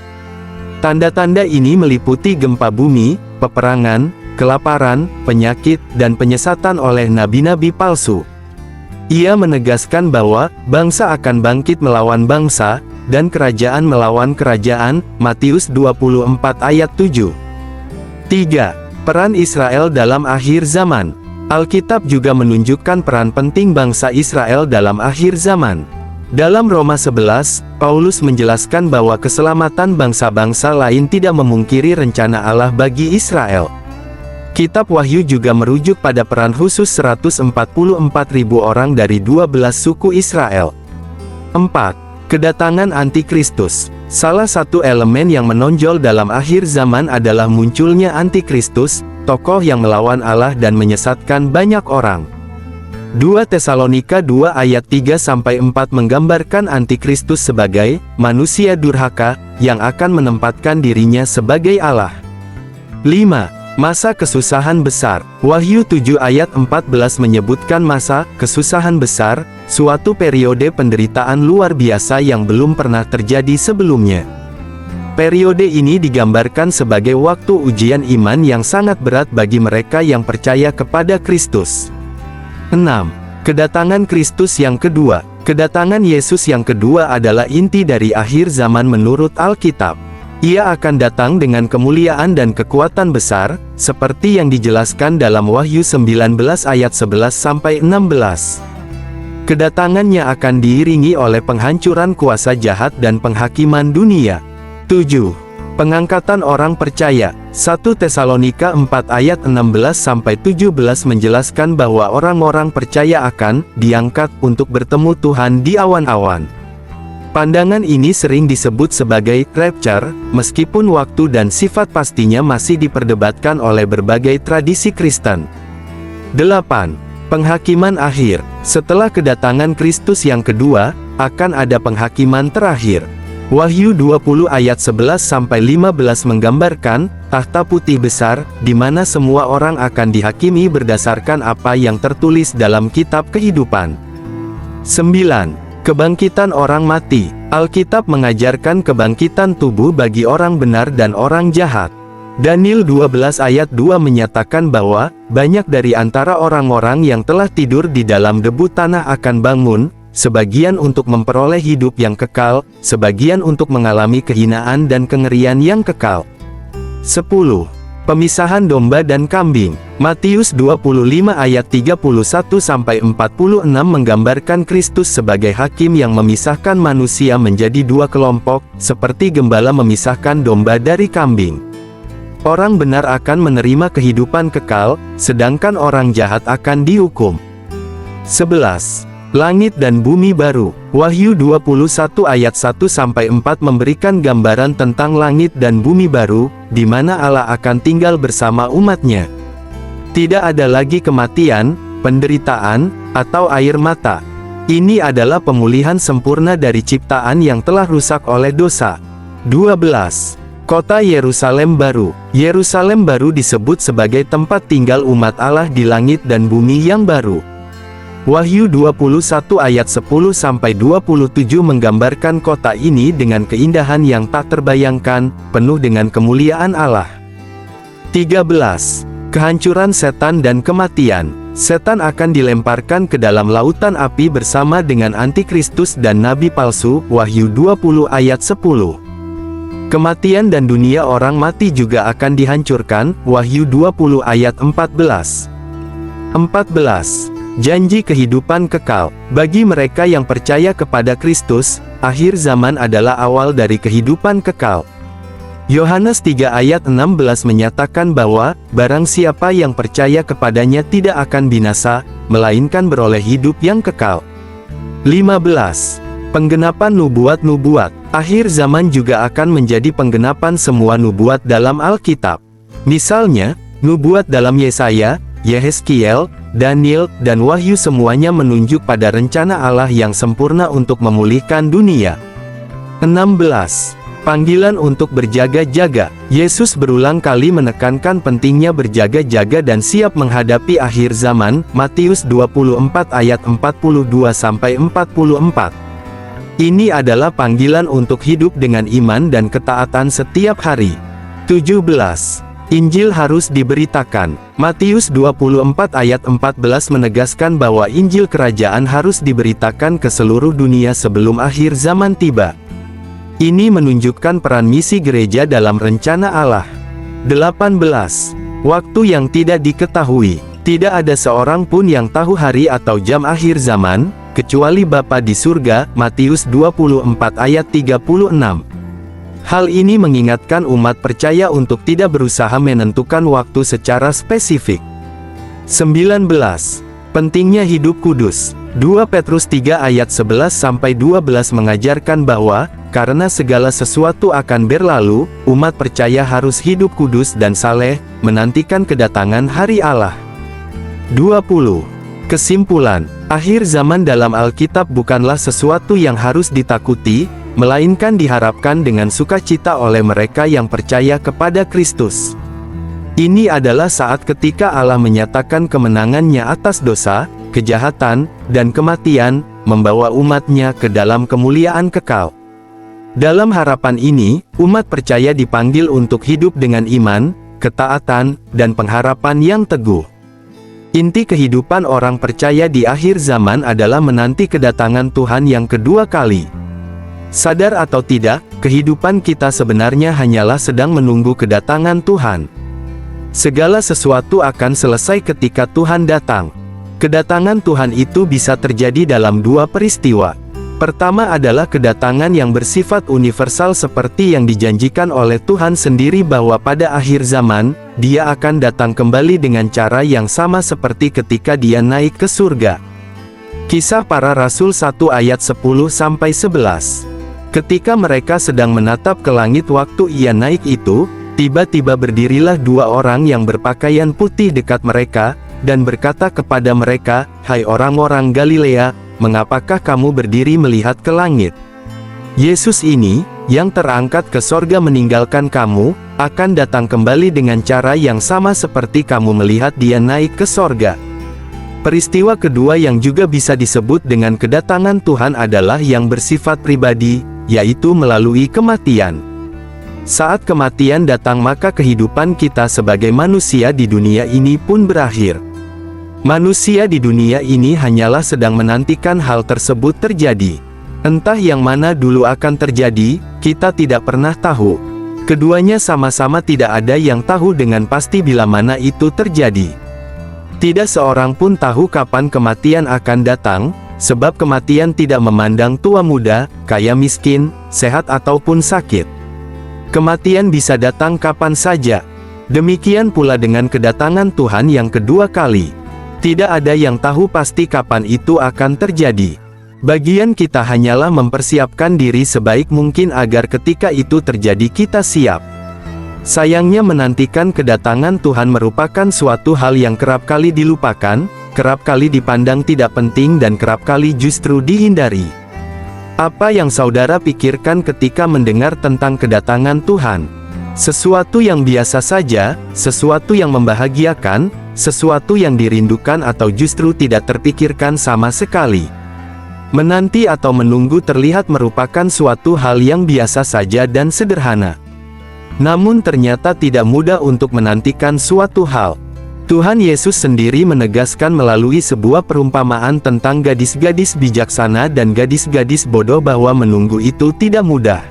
Tanda-tanda ini meliputi gempa bumi, peperangan, kelaparan, penyakit, dan penyesatan oleh nabi-nabi palsu. Ia menegaskan bahwa bangsa akan bangkit melawan bangsa, dan kerajaan melawan kerajaan, Matius 24 ayat 7. 3. Peran Israel dalam akhir zaman. Alkitab juga menunjukkan peran penting bangsa Israel dalam akhir zaman. Dalam Roma 11, Paulus menjelaskan bahwa keselamatan bangsa-bangsa lain tidak memungkiri rencana Allah bagi Israel. Kitab Wahyu juga merujuk pada peran khusus 144.000 orang dari 12 suku Israel. 4. Kedatangan Antikristus. Salah satu elemen yang menonjol dalam akhir zaman adalah munculnya Antikristus, tokoh yang melawan Allah dan menyesatkan banyak orang. 2 Tesalonika 2 ayat 3-4 menggambarkan Antikristus sebagai manusia durhaka yang akan menempatkan dirinya sebagai Allah. 5. Masa kesusahan besar. Wahyu 7 ayat 14 menyebutkan masa kesusahan besar, suatu periode penderitaan luar biasa yang belum pernah terjadi sebelumnya. Periode ini digambarkan sebagai waktu ujian iman yang sangat berat bagi mereka yang percaya kepada Kristus. 6. Kedatangan Kristus yang kedua. Kedatangan Yesus yang kedua adalah inti dari akhir zaman menurut Alkitab. Ia akan datang dengan kemuliaan dan kekuatan besar, seperti yang dijelaskan dalam Wahyu 19 ayat 11-16. Kedatangannya akan diiringi oleh penghancuran kuasa jahat dan penghakiman dunia. 7. Pengangkatan orang percaya. 1 Tesalonika 4 ayat 16-17 menjelaskan bahwa orang-orang percaya akan diangkat untuk bertemu Tuhan di awan-awan. Pandangan ini sering disebut sebagai rapture, meskipun waktu dan sifat pastinya masih diperdebatkan oleh berbagai tradisi Kristen. 8. Penghakiman akhir. Setelah kedatangan Kristus yang kedua, akan ada penghakiman terakhir. Wahyu 20 ayat 11-15 menggambarkan takhta putih besar, di mana semua orang akan dihakimi berdasarkan apa yang tertulis dalam kitab kehidupan. 9. Kebangkitan orang mati. Alkitab mengajarkan kebangkitan tubuh bagi orang benar dan orang jahat. Daniel 12 ayat 2 menyatakan bahwa banyak dari antara orang-orang yang telah tidur di dalam debu tanah akan bangun, sebagian untuk memperoleh hidup yang kekal, sebagian untuk mengalami kehinaan dan kengerian yang kekal. 10. Pemisahan domba dan kambing. Matius 25 ayat 31-46 menggambarkan Kristus sebagai hakim yang memisahkan manusia menjadi dua kelompok, seperti gembala memisahkan domba dari kambing. Orang benar akan menerima kehidupan kekal, sedangkan orang jahat akan dihukum. 11. Langit dan bumi baru. Wahyu 21 ayat 1-4 memberikan gambaran tentang langit dan bumi baru, di mana Allah akan tinggal bersama umatnya. Tidak ada lagi kematian, penderitaan, atau air mata. Ini adalah pemulihan sempurna dari ciptaan yang telah rusak oleh dosa. 12. Kota Yerusalem baru. Yerusalem baru disebut sebagai tempat tinggal umat Allah di langit dan bumi yang baru. Wahyu 21 ayat 10-27 menggambarkan kota ini dengan keindahan yang tak terbayangkan, penuh dengan kemuliaan Allah. 13. Kehancuran setan dan kematian. Setan akan dilemparkan ke dalam lautan api bersama dengan antikristus dan nabi palsu. Wahyu 20 ayat 10. Kematian dan dunia orang mati juga akan dihancurkan. Wahyu 20 ayat 14. 14. Janji kehidupan kekal. Bagi mereka yang percaya kepada Kristus, akhir zaman adalah awal dari kehidupan kekal. Yohanes 3 ayat 16 menyatakan bahwa, barang siapa yang percaya kepadanya tidak akan binasa, melainkan beroleh hidup yang kekal. 15. Penggenapan nubuat-nubuat. Akhir zaman juga akan menjadi penggenapan semua nubuat dalam Alkitab. Misalnya, nubuat dalam Yesaya, Yehezkiel, Daniel, dan Wahyu semuanya menunjuk pada rencana Allah yang sempurna untuk memulihkan dunia. 16. Panggilan untuk berjaga-jaga. Yesus berulang kali menekankan pentingnya berjaga-jaga dan siap menghadapi akhir zaman. Matius 24 ayat 42-44. Ini adalah panggilan untuk hidup dengan iman dan ketaatan setiap hari. 17. Injil harus diberitakan. Matius 24 ayat 14 menegaskan bahwa Injil Kerajaan harus diberitakan ke seluruh dunia sebelum akhir zaman tiba. Ini menunjukkan peran misi gereja dalam rencana Allah. 18. Waktu yang tidak diketahui. Tidak ada seorang pun yang tahu hari atau jam akhir zaman, kecuali Bapa di surga. Matius 24 ayat 36. Hal ini mengingatkan umat percaya untuk tidak berusaha menentukan waktu secara spesifik. 19. Pentingnya hidup kudus. 2 Petrus 3 ayat 11-12 mengajarkan bahwa, karena segala sesuatu akan berlalu, umat percaya harus hidup kudus dan saleh, menantikan kedatangan hari Allah. 20. Kesimpulan, akhir zaman dalam Alkitab bukanlah sesuatu yang harus ditakuti, melainkan diharapkan dengan sukacita oleh mereka yang percaya kepada Kristus. Ini adalah saat ketika Allah menyatakan kemenangannya atas dosa, kejahatan, dan kematian, membawa umatnya ke dalam kemuliaan kekal. Dalam harapan ini, umat percaya dipanggil untuk hidup dengan iman, ketaatan, dan pengharapan yang teguh. Inti kehidupan orang percaya di akhir zaman adalah menanti kedatangan Tuhan yang kedua kali. Sadar atau tidak, kehidupan kita sebenarnya hanyalah sedang menunggu kedatangan Tuhan. Segala sesuatu akan selesai ketika Tuhan datang. Kedatangan Tuhan itu bisa terjadi dalam dua peristiwa. Pertama adalah kedatangan yang bersifat universal seperti yang dijanjikan oleh Tuhan sendiri bahwa pada akhir zaman, Dia akan datang kembali dengan cara yang sama seperti ketika Dia naik ke surga. Kisah Para Rasul 1 ayat 10-11. Ketika mereka sedang menatap ke langit waktu Ia naik itu, tiba-tiba berdirilah dua orang yang berpakaian putih dekat mereka, dan berkata kepada mereka, "Hai orang-orang Galilea, mengapakah kamu berdiri melihat ke langit? Yesus ini, yang terangkat ke sorga meninggalkan kamu, akan datang kembali dengan cara yang sama seperti kamu melihat dia naik ke sorga." Peristiwa kedua yang juga bisa disebut dengan kedatangan Tuhan adalah yang bersifat pribadi, yaitu melalui kematian. Saat kematian datang maka kehidupan kita sebagai manusia di dunia ini pun berakhir. Manusia di dunia ini hanyalah sedang menantikan hal tersebut terjadi. Entah yang mana dulu akan terjadi, kita tidak pernah tahu. Keduanya sama-sama tidak ada yang tahu dengan pasti bila mana itu terjadi. Tidak seorang pun tahu kapan kematian akan datang, sebab kematian tidak memandang tua muda, kaya miskin, sehat ataupun sakit. Kematian bisa datang kapan saja. Demikian pula dengan kedatangan Tuhan yang kedua kali. Tidak ada yang tahu pasti kapan itu akan terjadi. Bagian kita hanyalah mempersiapkan diri sebaik mungkin agar ketika itu terjadi kita siap. Sayangnya menantikan kedatangan Tuhan merupakan suatu hal yang kerap kali dilupakan, kerap kali dipandang tidak penting dan kerap kali justru dihindari. Apa yang saudara pikirkan ketika mendengar tentang kedatangan Tuhan? Sesuatu yang biasa saja, sesuatu yang membahagiakan, sesuatu yang dirindukan atau justru tidak terpikirkan sama sekali? Menanti atau menunggu terlihat merupakan suatu hal yang biasa saja dan sederhana. Namun ternyata tidak mudah untuk menantikan suatu hal. Tuhan Yesus sendiri menegaskan melalui sebuah perumpamaan tentang gadis-gadis bijaksana dan gadis-gadis bodoh bahwa menunggu itu tidak mudah.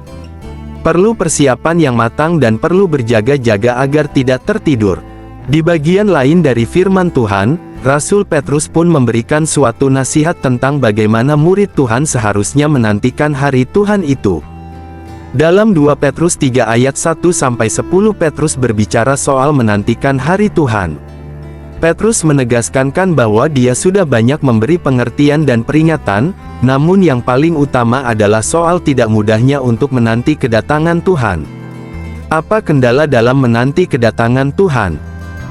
Perlu persiapan yang matang dan perlu berjaga-jaga agar tidak tertidur. Di bagian lain dari firman Tuhan, Rasul Petrus pun memberikan suatu nasihat tentang bagaimana murid Tuhan seharusnya menantikan hari Tuhan itu. Dalam 2 Petrus 3 ayat 1-10 Petrus berbicara soal menantikan hari Tuhan. Petrus menegaskan bahwa dia sudah banyak memberi pengertian dan peringatan, namun yang paling utama adalah soal tidak mudahnya untuk menanti kedatangan Tuhan. Apa kendala dalam menanti kedatangan Tuhan?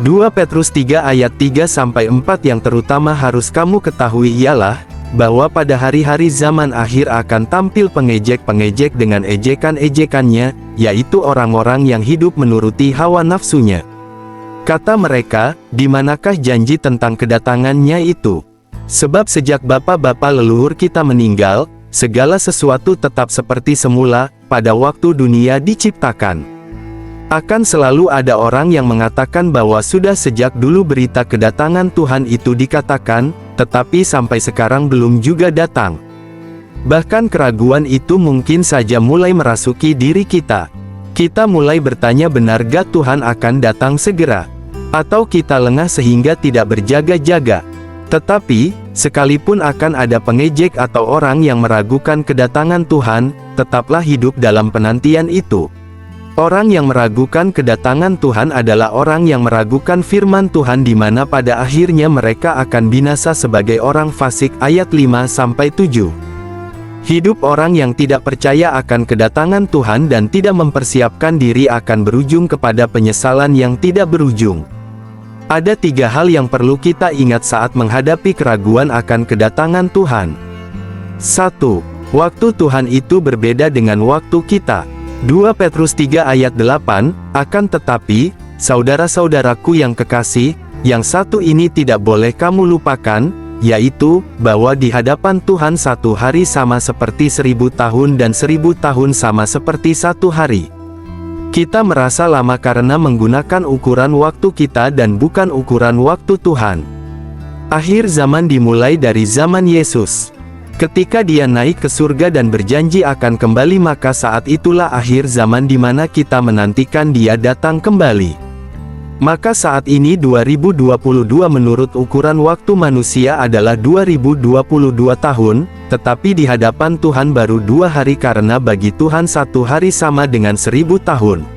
2 Petrus 3 ayat 3-4 yang terutama harus kamu ketahui ialah, bahwa pada hari-hari zaman akhir akan tampil pengejek-pengejek dengan ejekan-ejekannya, yaitu orang-orang yang hidup menuruti hawa nafsunya. Kata mereka, di manakah janji tentang kedatangannya itu? Sebab sejak bapa-bapa leluhur kita meninggal, segala sesuatu tetap seperti semula, pada waktu dunia diciptakan. Akan selalu ada orang yang mengatakan bahwa sudah sejak dulu berita kedatangan Tuhan itu dikatakan, tetapi sampai sekarang belum juga datang. Bahkan keraguan itu mungkin saja mulai merasuki diri kita. Kita mulai bertanya benarkah Tuhan akan datang segera? Atau kita lengah sehingga tidak berjaga-jaga? Tetapi, sekalipun akan ada pengejek atau orang yang meragukan kedatangan Tuhan, tetaplah hidup dalam penantian itu. Orang yang meragukan kedatangan Tuhan adalah orang yang meragukan firman Tuhan di mana pada akhirnya mereka akan binasa sebagai orang fasik ayat 5-7. Hidup orang yang tidak percaya akan kedatangan Tuhan dan tidak mempersiapkan diri akan berujung kepada penyesalan yang tidak berujung. Ada 3 hal yang perlu kita ingat saat menghadapi keraguan akan kedatangan Tuhan. 1. Waktu Tuhan itu berbeda dengan waktu kita. 2 Petrus 3 ayat 8, akan tetapi, saudara-saudaraku yang kekasih, yang satu ini tidak boleh kamu lupakan, yaitu, bahwa di hadapan Tuhan satu hari sama seperti 1000 tahun dan 1000 tahun sama seperti satu hari. Kita merasa lama karena menggunakan ukuran waktu kita dan bukan ukuran waktu Tuhan. Akhir zaman dimulai dari zaman Yesus. Ketika dia naik ke surga dan berjanji akan kembali maka saat itulah akhir zaman di mana kita menantikan dia datang kembali. Maka saat ini 2022 menurut ukuran waktu manusia adalah 2022 tahun, tetapi di hadapan Tuhan baru 2 hari karena bagi Tuhan satu hari sama dengan 1000 tahun.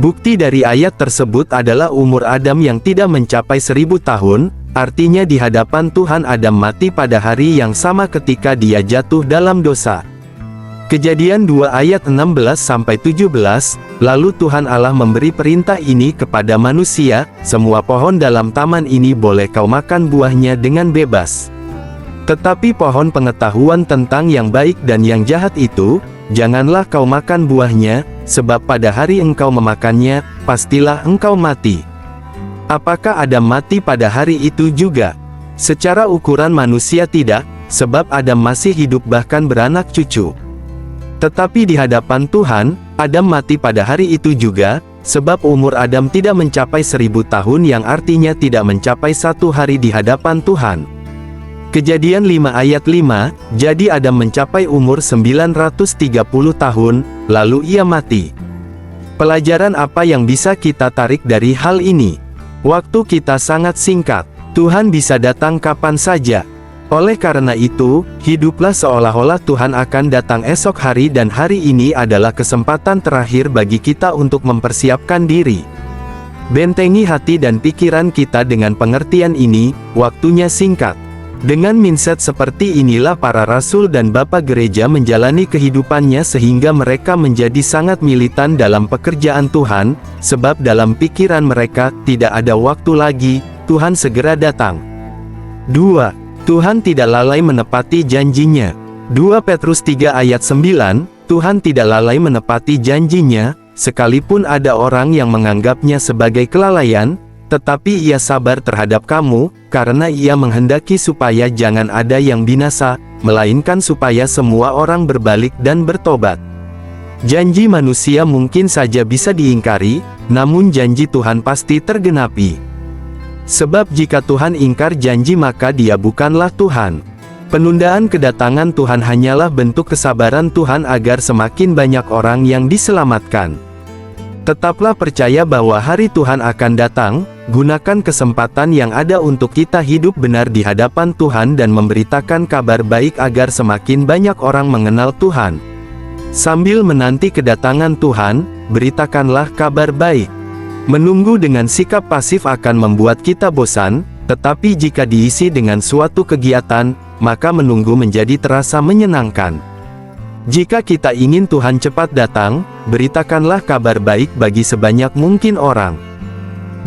Bukti dari ayat tersebut adalah umur Adam yang tidak mencapai 1000 tahun, artinya di hadapan Tuhan Adam mati pada hari yang sama ketika dia jatuh dalam dosa. Kejadian 2 ayat 16-17, lalu Tuhan Allah memberi perintah ini kepada manusia, semua pohon dalam taman ini boleh kau makan buahnya dengan bebas. Tetapi pohon pengetahuan tentang yang baik dan yang jahat itu, janganlah kau makan buahnya, sebab pada hari engkau memakannya, pastilah engkau mati. Apakah Adam mati pada hari itu juga? Secara ukuran manusia tidak, sebab Adam masih hidup bahkan beranak cucu. Tetapi di hadapan Tuhan, Adam mati pada hari itu juga, sebab umur Adam tidak mencapai 1000 tahun yang artinya tidak mencapai 1 hari di hadapan Tuhan. Kejadian 5 ayat 5, jadi Adam mencapai umur 930 tahun, lalu ia mati. Pelajaran apa yang bisa kita tarik dari hal ini? Waktu kita sangat singkat, Tuhan bisa datang kapan saja. Oleh karena itu, hiduplah seolah-olah Tuhan akan datang esok hari dan hari ini adalah kesempatan terakhir bagi kita untuk mempersiapkan diri. Bentengi hati dan pikiran kita dengan pengertian ini, waktunya singkat. Dengan mindset seperti inilah para rasul dan bapak gereja menjalani kehidupannya sehingga mereka menjadi sangat militan dalam pekerjaan Tuhan, sebab dalam pikiran mereka, tidak ada waktu lagi, Tuhan segera datang. 2. Tuhan tidak lalai menepati janjinya. 2 Petrus 3 ayat 9, Tuhan tidak lalai menepati janjinya, sekalipun ada orang yang menganggapnya sebagai kelalaian, tetapi ia sabar terhadap kamu, karena ia menghendaki supaya jangan ada yang binasa, melainkan supaya semua orang berbalik dan bertobat. Janji manusia mungkin saja bisa diingkari, namun janji Tuhan pasti tergenapi. Sebab jika Tuhan ingkar janji maka dia bukanlah Tuhan. Penundaan kedatangan Tuhan hanyalah bentuk kesabaran Tuhan agar semakin banyak orang yang diselamatkan. Tetaplah percaya bahwa hari Tuhan akan datang, gunakan kesempatan yang ada untuk kita hidup benar di hadapan Tuhan dan memberitakan kabar baik agar semakin banyak orang mengenal Tuhan. Sambil menanti kedatangan Tuhan, beritakanlah kabar baik. Menunggu dengan sikap pasif akan membuat kita bosan, tetapi jika diisi dengan suatu kegiatan, maka menunggu menjadi terasa menyenangkan. Jika kita ingin Tuhan cepat datang, beritakanlah kabar baik bagi sebanyak mungkin orang.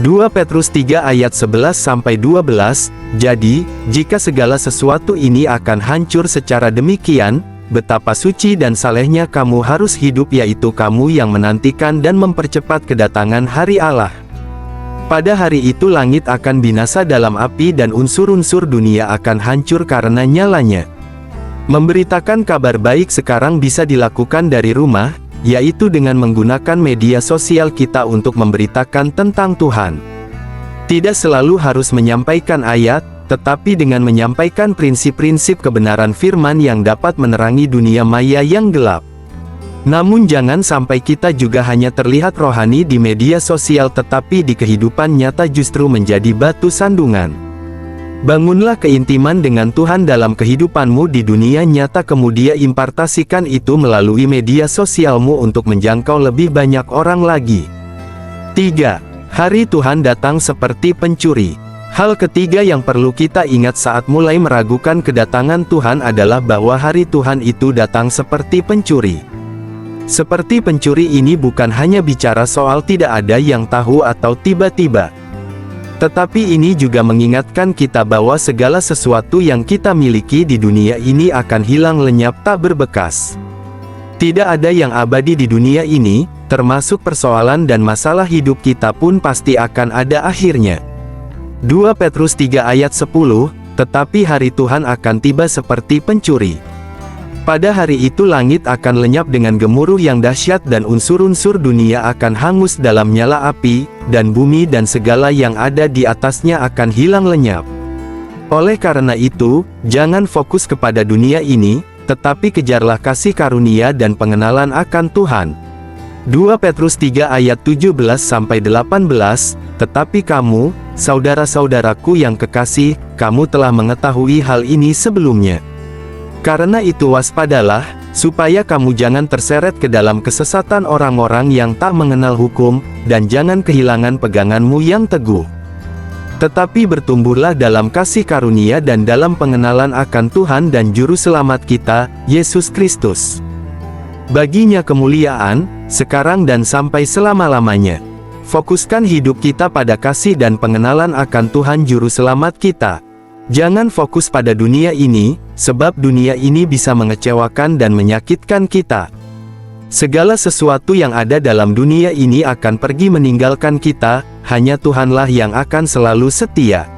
2 Petrus 3 ayat 11-12, jadi, jika segala sesuatu ini akan hancur secara demikian, betapa suci dan salehnya kamu harus hidup yaitu kamu yang menantikan dan mempercepat kedatangan hari Allah. Pada hari itu langit akan binasa dalam api dan unsur-unsur dunia akan hancur karena nyalanya. Memberitakan kabar baik sekarang bisa dilakukan dari rumah, yaitu dengan menggunakan media sosial kita untuk memberitakan tentang Tuhan. Tidak selalu harus menyampaikan ayat, tetapi dengan menyampaikan prinsip-prinsip kebenaran firman yang dapat menerangi dunia maya yang gelap. Namun jangan sampai kita juga hanya terlihat rohani di media sosial tetapi di kehidupan nyata justru menjadi batu sandungan. Bangunlah keintiman dengan Tuhan dalam kehidupanmu di dunia nyata kemudian impartasikan itu melalui media sosialmu untuk menjangkau lebih banyak orang lagi. 3. Hari Tuhan datang seperti pencuri. Hal ketiga yang perlu kita ingat saat mulai meragukan kedatangan Tuhan adalah bahwa hari Tuhan itu datang seperti pencuri. Seperti pencuri ini bukan hanya bicara soal tidak ada yang tahu atau tiba-tiba. Tetapi ini juga mengingatkan kita bahwa segala sesuatu yang kita miliki di dunia ini akan hilang lenyap tak berbekas. Tidak ada yang abadi di dunia ini, termasuk persoalan dan masalah hidup kita pun pasti akan ada akhirnya. 2 Petrus 3 ayat 10, tetapi hari Tuhan akan tiba seperti pencuri. Pada hari itu langit akan lenyap dengan gemuruh yang dahsyat dan unsur-unsur dunia akan hangus dalam nyala api, dan bumi dan segala yang ada di atasnya akan hilang lenyap. Oleh karena itu, jangan fokus kepada dunia ini, tetapi kejarlah kasih karunia dan pengenalan akan Tuhan. 2 Petrus 3 ayat 17-18, tetapi kamu, saudara-saudaraku yang kekasih, kamu telah mengetahui hal ini sebelumnya. Karena itu waspadalah, supaya kamu jangan terseret ke dalam kesesatan orang-orang yang tak mengenal hukum, dan jangan kehilangan peganganmu yang teguh. Tetapi bertumbuhlah dalam kasih karunia dan dalam pengenalan akan Tuhan dan Juru Selamat kita, Yesus Kristus. Baginya kemuliaan, sekarang dan sampai selama-lamanya. Fokuskan hidup kita pada kasih dan pengenalan akan Tuhan Juru Selamat kita. Jangan fokus pada dunia ini, sebab dunia ini bisa mengecewakan dan menyakitkan kita. Segala sesuatu yang ada dalam dunia ini akan pergi meninggalkan kita, hanya Tuhanlah yang akan selalu setia.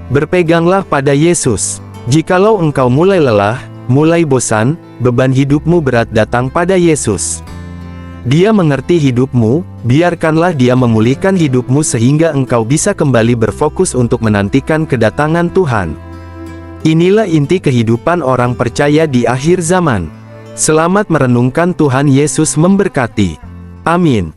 Berpeganglah pada Yesus. Jikalau engkau mulai lelah, mulai bosan, beban hidupmu berat, datang pada Yesus. Dia mengerti hidupmu, biarkanlah Dia memulihkan hidupmu sehingga engkau bisa kembali berfokus untuk menantikan kedatangan Tuhan. Inilah inti kehidupan orang percaya di akhir zaman. Selamat merenungkan. Tuhan Yesus memberkati. Amin.